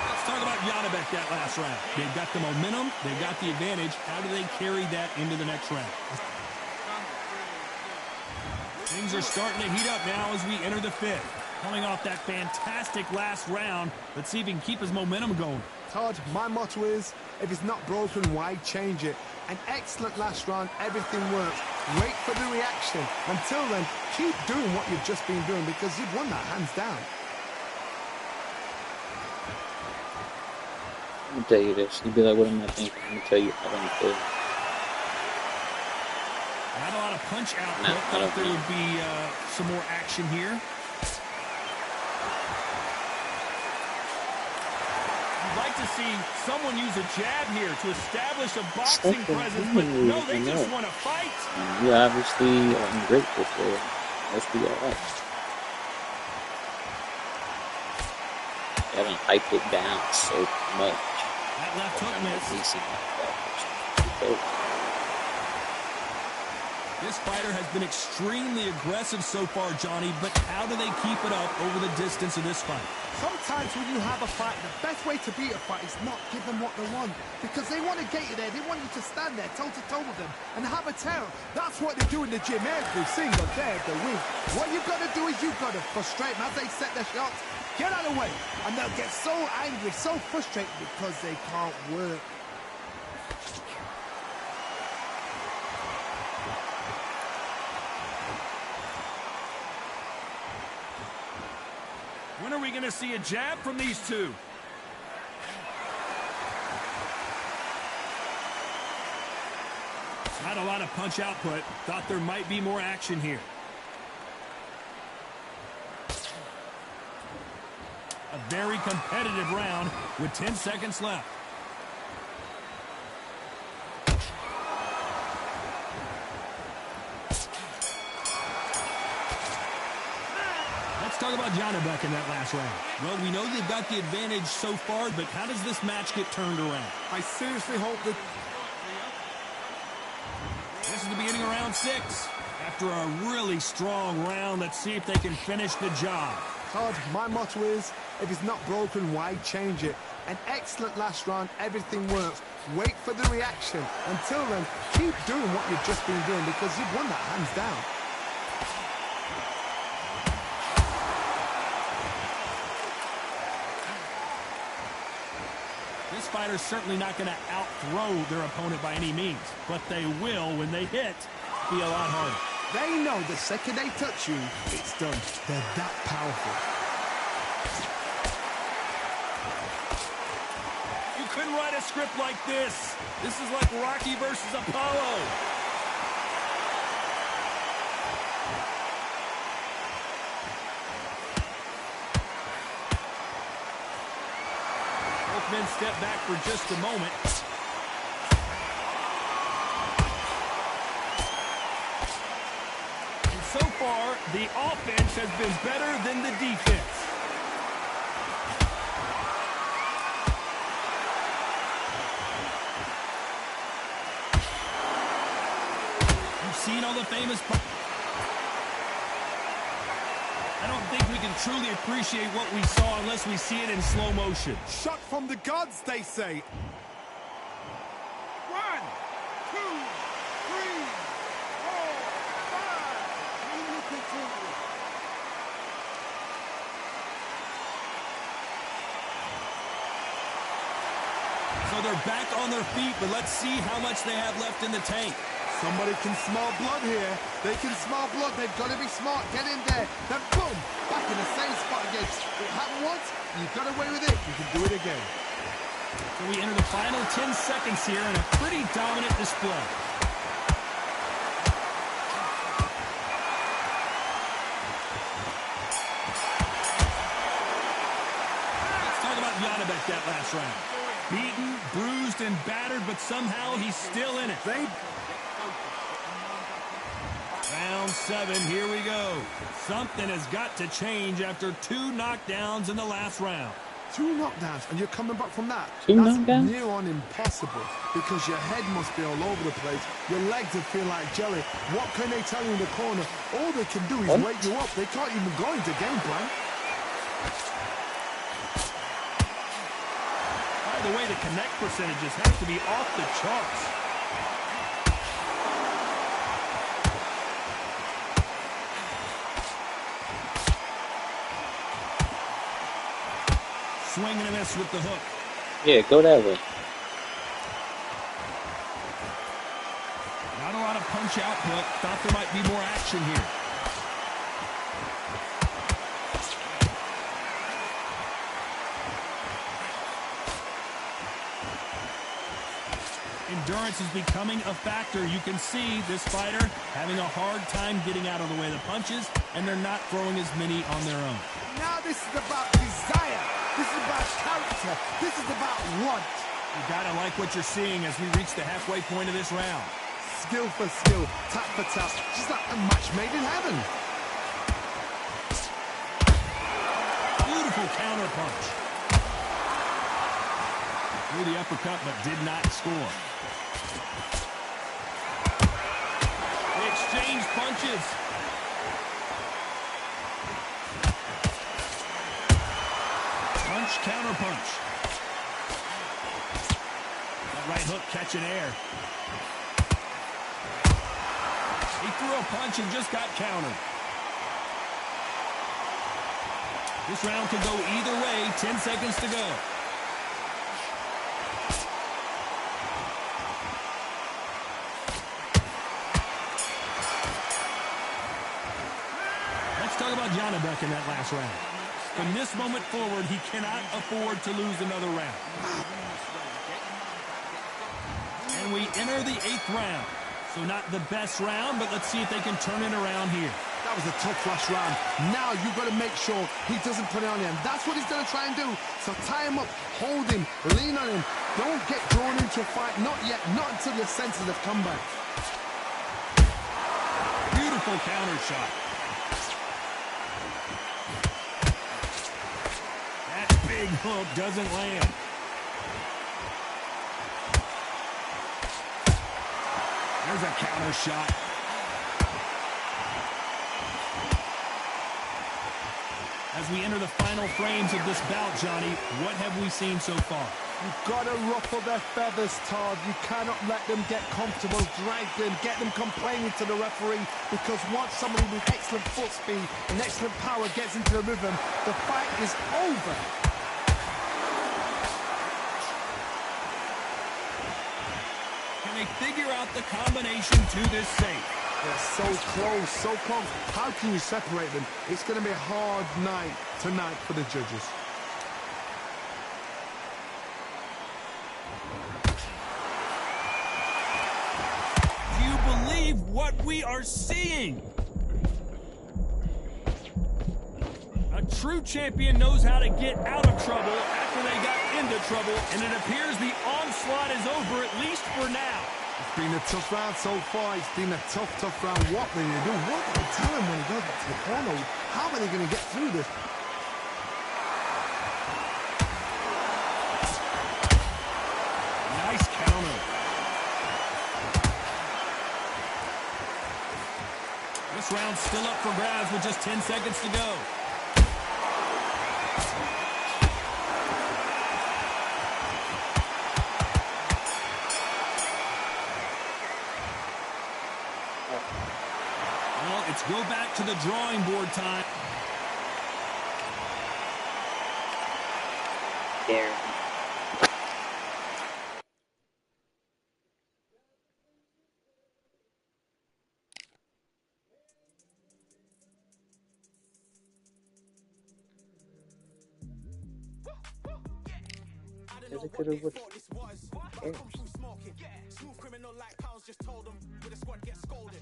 [SPEAKER 2] Let's talk about Janibek that last round. They've got the momentum, they've got the advantage. How do they carry that into the next round? Things are starting to heat up now as we enter the fifth. Coming off that fantastic last round, let's see if he can keep his momentum going.
[SPEAKER 3] Todd, my motto is, if it's not broken, why change it? An excellent last round, everything works. Wait for the reaction. Until then, keep doing what you've just been doing because you've won that hands down.
[SPEAKER 6] I'm gonna tell you this. You'd be like, what am I thinking? I'm gonna tell you, I don't care.
[SPEAKER 2] Not a lot of punch output. I thought there would be some more action here. I'd like to see someone use a jab here to establish a boxing presence, but no, they just want to fight.
[SPEAKER 6] You obviously are ungrateful for it. Must be alright. You haven't hyped it down so much.
[SPEAKER 2] That left hook miss. This fighter has been extremely aggressive so far, Johnny, but how do they keep it up over the distance of this fight?
[SPEAKER 3] Sometimes when you have a fight, the best way to beat a fight is not give them what they want. Because they want to get you there. They want you to stand there toe-to-toe with them and have a terror. That's what they do in the gym every single day of the week. What you've got to do is you've got to frustrate them as they set their shots. Get out of the way. And they'll get so angry, so frustrated because they can't work.
[SPEAKER 2] When are we going to see a jab from these two? Not a lot of punch output. Thought there might be more action here. A very competitive round with 10 seconds left. Let's talk about Janibek in that last round. Well, we know they've got the advantage so far, but how does this match get turned around?
[SPEAKER 3] I seriously hope that...
[SPEAKER 2] This is the beginning of round 6. After a really strong round, let's see if they can finish the job.
[SPEAKER 3] Todd, my motto is, if it's not broken, why change it? An excellent last round, everything works. Wait for the reaction. Until then, keep doing what you've just been doing because you've won that hands down.
[SPEAKER 2] This fighter's certainly not going to outthrow their opponent by any means, but they will, when they hit, be a lot harder.
[SPEAKER 3] They know the second they touch you, it's done. They're that powerful.
[SPEAKER 2] You couldn't write a script like this. This is like Rocky versus Apollo. Both men step back for just a moment. So far, the offense has been better than the defense. You've seen all the famous... I don't think we can truly appreciate what we saw unless we see it in slow motion.
[SPEAKER 3] Shot from the gods, they say. 1, 2, 3, 4, 5.
[SPEAKER 2] So they're back on their feet, but let's see how much they have left in the tank.
[SPEAKER 3] Somebody can smell blood here. They can smell blood. They've got to be smart. Get in there. Then boom, back in the same spot again. It happened once. You got away with it. You can do it again.
[SPEAKER 2] So we enter the final 10 seconds here in a pretty dominant display. Let's talk about Janibek that last round. Beaten, bruised, and battered, but somehow he's still in it. Round 7, here we go. Something has got to change after 2 knockdowns in the last round.
[SPEAKER 3] 2 knockdowns, and you're coming back from that.
[SPEAKER 6] Two
[SPEAKER 3] That's
[SPEAKER 6] knockdowns?
[SPEAKER 3] near on impossible because your head must be all over the place. Your legs would feel like jelly. What can they tell you in the corner? All they can do is wake you up. They can't even go into game plan.
[SPEAKER 2] By the way, the connect percentages have to be off the charts. Swing and a miss with the hook.
[SPEAKER 6] Yeah, go that way.
[SPEAKER 2] Not a lot of punch output. Thought there might be more action here. Endurance is becoming a factor. You can see this fighter having a hard time getting out of the way of the punches, and they're not throwing as many on their own.
[SPEAKER 3] Now this is about desire. This is about character. This is about want.
[SPEAKER 2] You gotta like what you're seeing as we reach the halfway point of this round.
[SPEAKER 3] Skill for skill, tap for tap. Just like a match made in heaven.
[SPEAKER 2] Beautiful counter punch. Threw the uppercut but did not score. They exchange punches. Punch, counter punch. That right hook catching air. He threw a punch and just got countered. This round could go either way. 10 seconds to go. Let's talk about Janibek in that last round. From this moment forward, he cannot afford to lose another round. And we enter the 8th round. So not the best round, but let's see if they can turn it around here.
[SPEAKER 3] That was a tough last round. Now you've got to make sure he doesn't put it on him. That's what he's going to try and do. So tie him up, hold him, lean on him. Don't get drawn into a fight. Not yet. Not until your senses have come back.
[SPEAKER 2] Beautiful counter shot. That big hook doesn't land. There's a counter shot. As we enter the final frames of this bout, Johnny, what have we seen so far?
[SPEAKER 3] You've got to ruffle their feathers, Todd. You cannot let them get comfortable, drag them, get them complaining to the referee, because once somebody with excellent foot speed and excellent power gets into the rhythm, the fight is over.
[SPEAKER 2] Can they figure out the combination to this safe?
[SPEAKER 3] They're so close, so close. How can you separate them? It's going to be a hard night tonight for the judges.
[SPEAKER 2] Do you believe what we are seeing? A true champion knows how to get out of trouble after they got into trouble, and it appears the onslaught is over, at least for now.
[SPEAKER 3] It's been a tough round so far. It's been a tough round. What are they going to do? What do they tell him when he goes back to the corner? How are they going to get through this?
[SPEAKER 2] Nice counter. This round's still up for grabs with just 10 seconds to go. Well, it's go back to the drawing board time.
[SPEAKER 6] There.
[SPEAKER 5] wanna
[SPEAKER 6] Because
[SPEAKER 5] know
[SPEAKER 6] it
[SPEAKER 5] what
[SPEAKER 6] could
[SPEAKER 5] they
[SPEAKER 6] have would.
[SPEAKER 5] thought this was. I come through smoking. Smooth criminal like pounds, just told them. With a squad get scolded.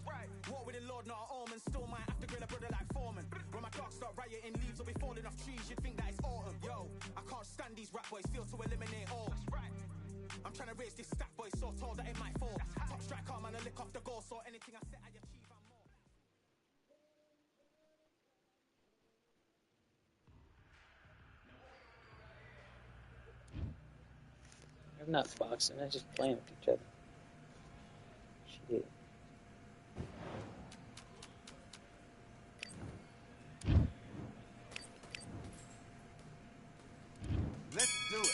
[SPEAKER 5] War with the Lord, not an omen. Still might have to grill a brother like Foreman. When my dogs start rioting, leaves will be falling off trees. You'd think that it's autumn. Yo, I can't stand these rap boys. Feel to eliminate all. I'm trying to raise this stack boy so tall that it might fall. Top striker, man, I lick off the goal. So anything I set, I achieve and more.
[SPEAKER 6] I'm not boxing, I'm just playing with each other. Shit.
[SPEAKER 3] Let's do it.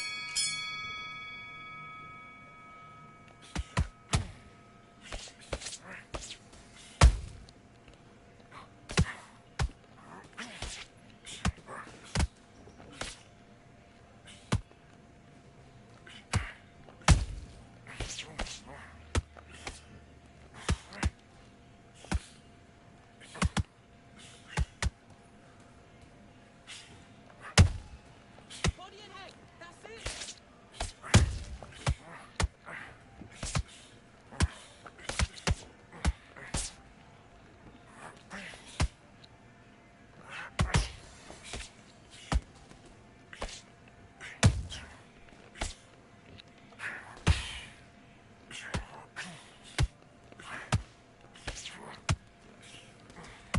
[SPEAKER 10] Body and head. That's it.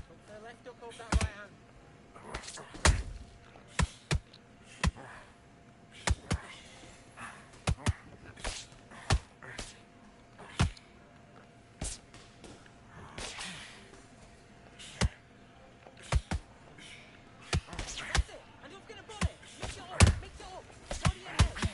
[SPEAKER 10] Hook the left hook off that right hand. That's it. And you're gonna body. Mix it up. Mix it up. Body and head.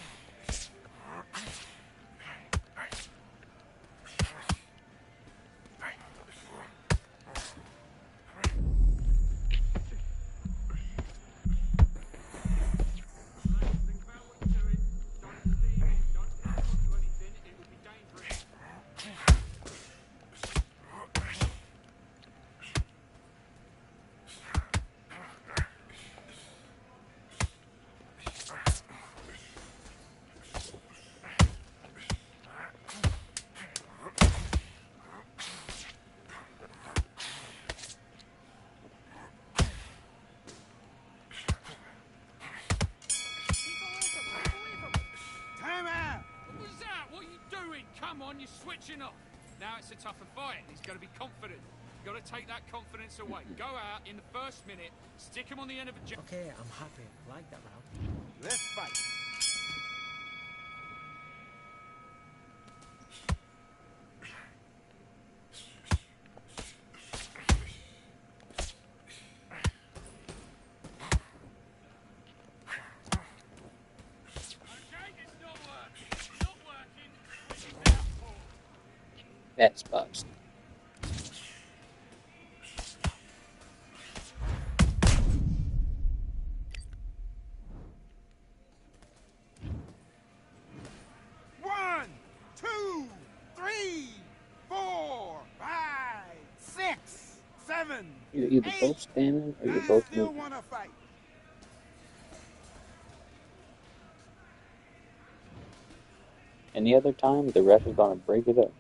[SPEAKER 10] Think about what you're doing. Don't leave it. Don't stand onto anything. It will be dangerous. Keep away from it. Keep away from it.
[SPEAKER 3] Time out.
[SPEAKER 8] What was that? What are you doing? Come on, you're switching off. Now it's a tougher fight. He's got to be confident. You've got to take that confidence away. Go out in the first minute, stick him on the end of a jab.
[SPEAKER 4] Okay, I'm happy. Like that round.
[SPEAKER 3] Let's fight.
[SPEAKER 8] Okay, it's not working. It's not working. This is now for.
[SPEAKER 6] That's boxing.
[SPEAKER 3] One, two, three, 4, 5, 6, 7.
[SPEAKER 6] You're either both standing or you're both
[SPEAKER 3] Still
[SPEAKER 6] moving.
[SPEAKER 3] want to fight.
[SPEAKER 6] Any other time, the ref is going to break it up.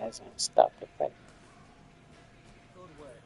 [SPEAKER 6] That's going to stop the fight.
[SPEAKER 5] Good work.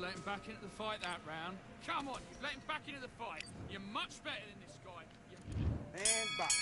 [SPEAKER 8] let him back into the fight that round. Come on, you've let him back into the fight. You're much better than this guy.
[SPEAKER 5] And back.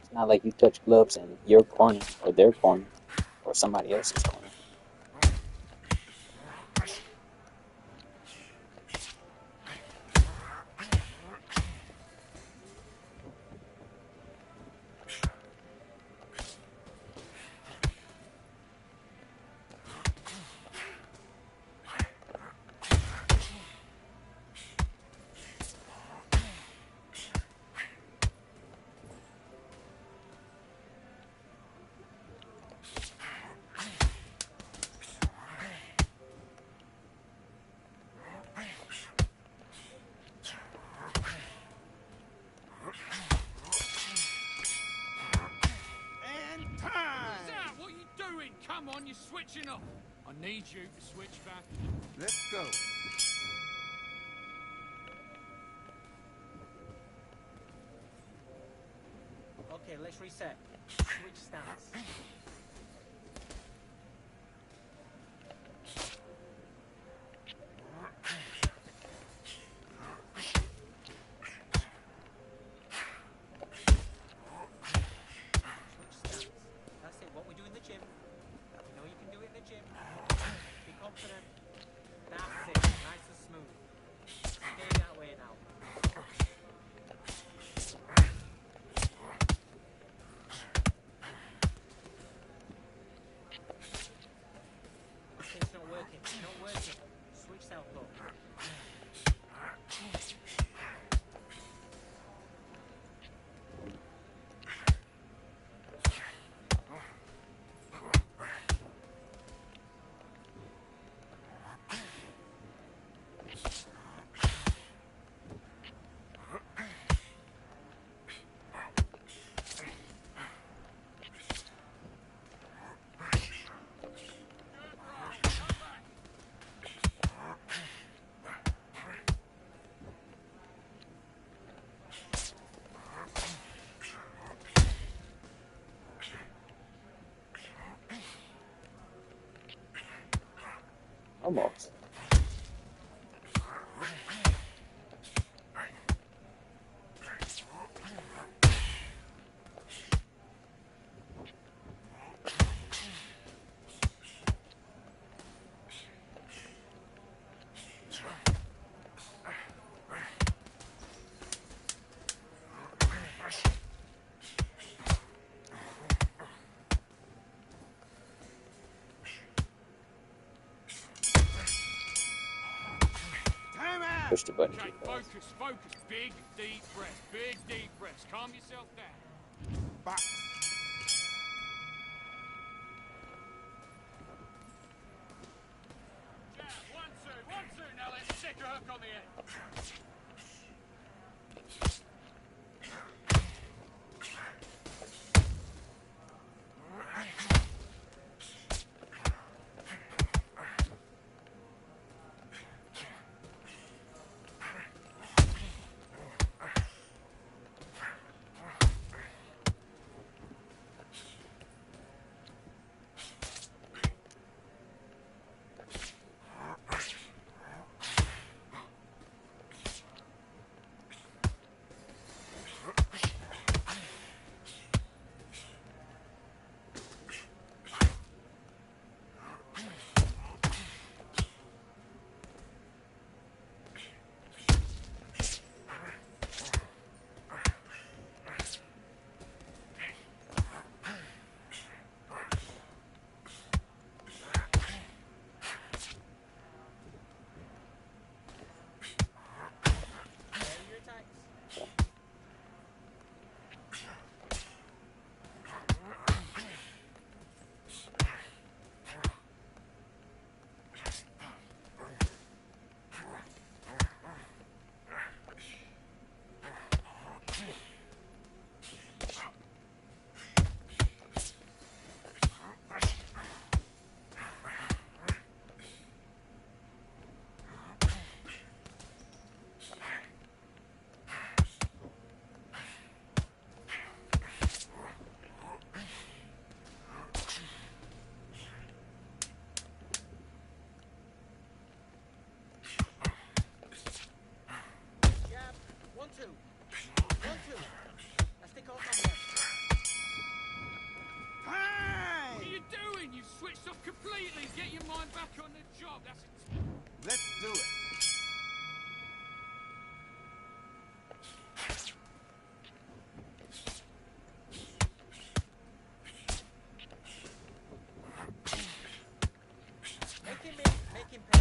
[SPEAKER 6] It's not like you touch gloves in your corner or their corner or somebody else's corner.
[SPEAKER 8] Come on, you're switching off. I need you to switch back.
[SPEAKER 5] Let's go.
[SPEAKER 10] Okay, let's reset. Switch stance.
[SPEAKER 6] Almost. Push the button.
[SPEAKER 8] Okay, focus. Big, deep breaths. Big, deep breaths. Calm yourself down.
[SPEAKER 5] Back.
[SPEAKER 8] Jab, 1-2. Now let's stick a hook on the end. job. That's it.
[SPEAKER 13] Let's do it.
[SPEAKER 10] Make him in, make him pay.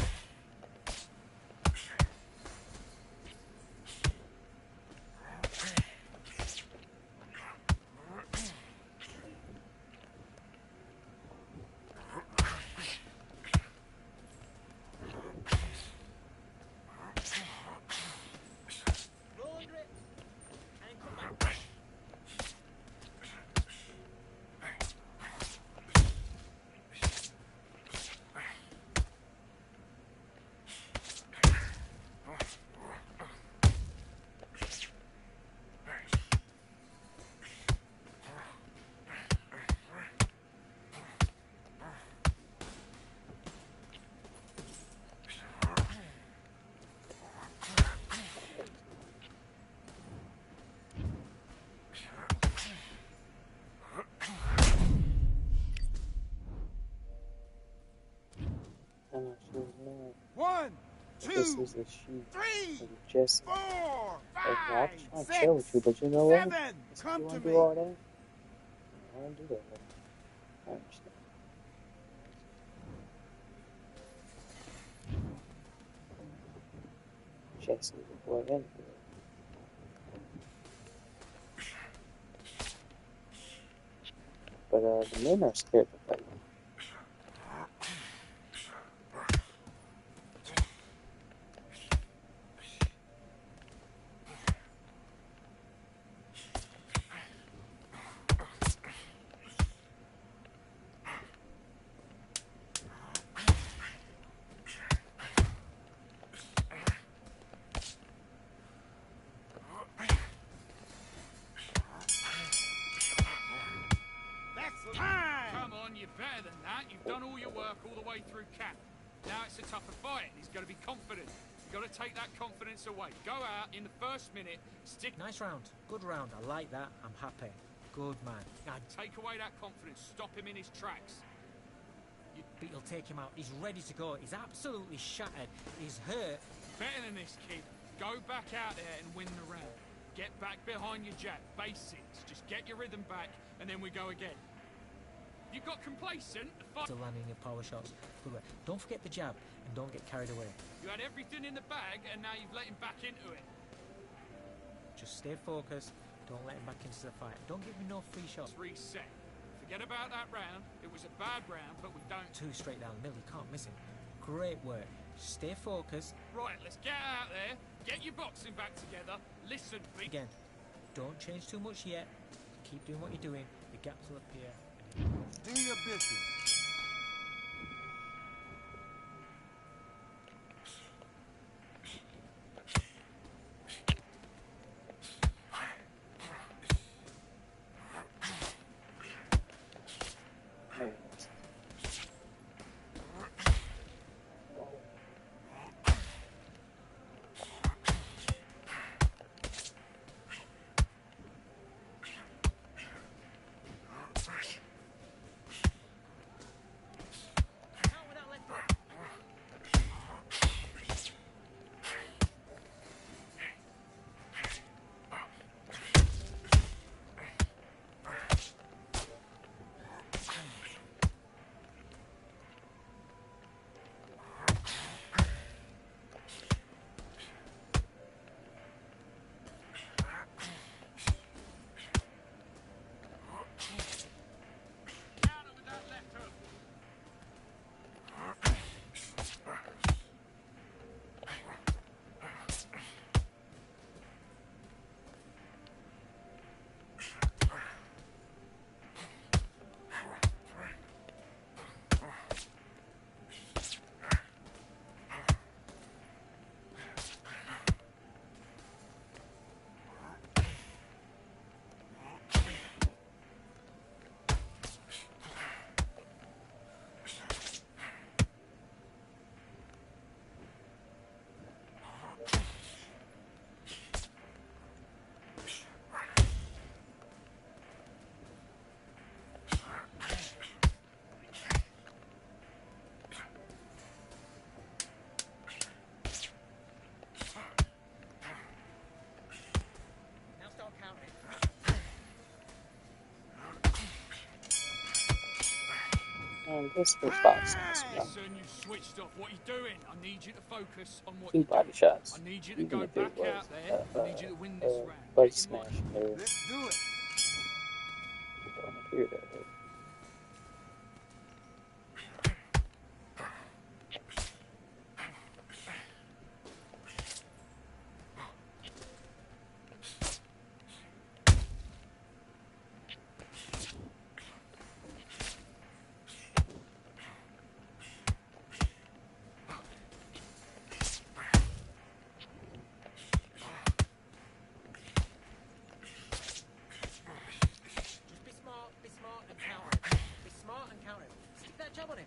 [SPEAKER 10] Roll under it. And come back.
[SPEAKER 13] One,
[SPEAKER 6] This
[SPEAKER 13] two,
[SPEAKER 6] is the sheep
[SPEAKER 13] three,
[SPEAKER 6] of Jesse.
[SPEAKER 13] 4,
[SPEAKER 6] Like, I'll
[SPEAKER 13] 5,
[SPEAKER 6] try to
[SPEAKER 13] 6,
[SPEAKER 6] chill with you, but you know what?
[SPEAKER 13] 7.
[SPEAKER 6] If
[SPEAKER 13] Come
[SPEAKER 6] you
[SPEAKER 13] to
[SPEAKER 6] want to
[SPEAKER 13] me.
[SPEAKER 6] do all that, I don't do that. Man. I understand. Jesse, the boy, anyway. But the men are scared to fight.
[SPEAKER 13] That's time.
[SPEAKER 8] Come on, you're better than that. You've done all your work all the way through camp. Now it's a tougher fight. He's got to be confident. You've got to take that confidence away. Go out in the first minute, stick.
[SPEAKER 10] Nice round. Good round. I like that. I'm happy. Good man. Now,
[SPEAKER 8] Take away that confidence. Stop him in his tracks.
[SPEAKER 10] but you'll take him out. He's ready to go. He's absolutely shattered. He's hurt.
[SPEAKER 8] Better than this, kid. Go back out there and win the round. Get back behind your jab. Basics. Just get your rhythm back, and then we go again. You got complacent. The fight.
[SPEAKER 10] Still landing your power shots. Good work. Don't forget the jab and don't get carried away.
[SPEAKER 8] You had everything in the bag, and now you've let him back into it.
[SPEAKER 10] Just stay focused. Don't let him back into the fight. Don't give me no free shots.
[SPEAKER 8] Reset. Forget about that round. It was a bad round, but we don't.
[SPEAKER 10] 2 straight down the middle. You can't miss him. Great work. Stay focused.
[SPEAKER 8] Right, let's get out there. Get your boxing back together. Listen, beat.
[SPEAKER 10] Again, don't change too much yet. Keep doing what you're doing. The gaps will appear.
[SPEAKER 13] Do your business.
[SPEAKER 6] this was boxing.
[SPEAKER 8] Listen, you switched off. What are you doing? I need you to focus on what
[SPEAKER 6] 2
[SPEAKER 8] you're
[SPEAKER 6] body
[SPEAKER 8] doing.
[SPEAKER 6] shots.
[SPEAKER 8] I need you to
[SPEAKER 6] Even
[SPEAKER 8] go
[SPEAKER 6] if it
[SPEAKER 8] back
[SPEAKER 6] was
[SPEAKER 8] out there. I need you to win this round.
[SPEAKER 6] body
[SPEAKER 8] Get your mind.
[SPEAKER 6] smash there.
[SPEAKER 13] Let's do it.
[SPEAKER 6] Don't appear that way.
[SPEAKER 10] Just be smart and counter him. Be smart and counter him. Stick that jab on him.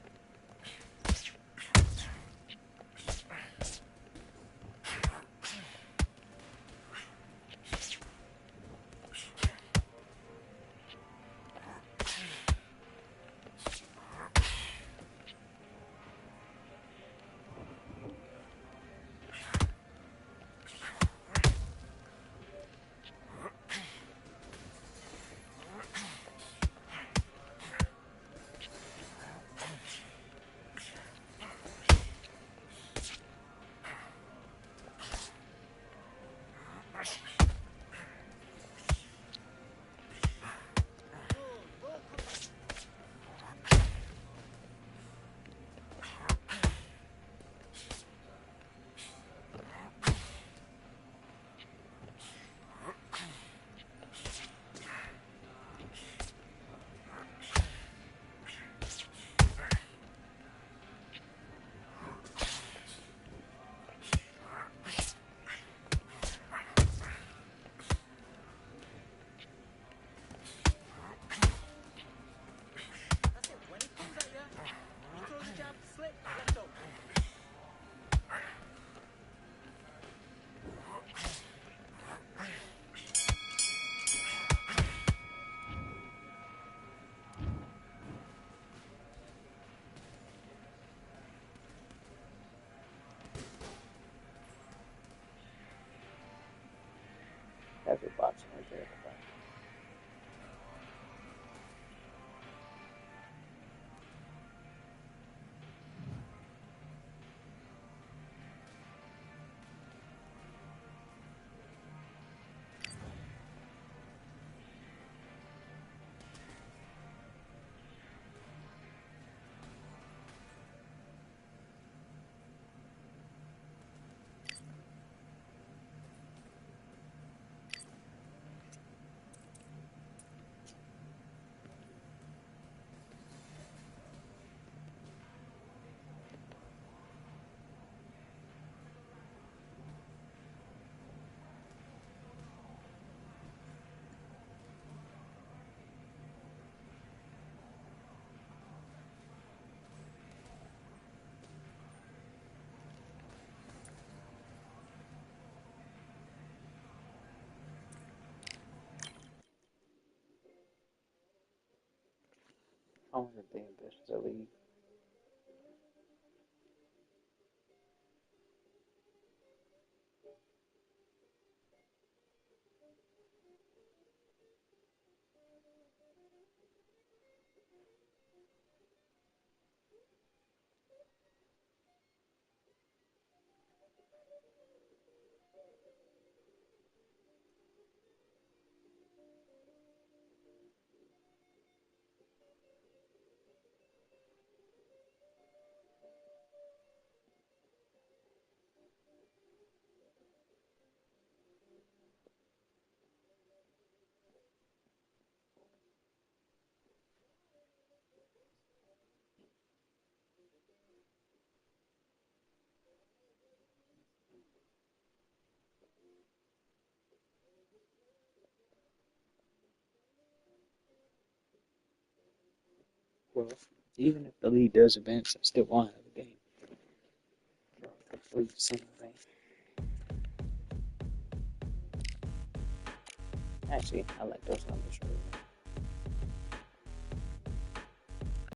[SPEAKER 10] That's it. When he comes at you, he throws a jab, slip, left hook.
[SPEAKER 6] Every boxing right there. I want to be in business to leave. Well, even if the lead does advance, I still want to have a game. Complete single thing. Actually, I like those numbers really much.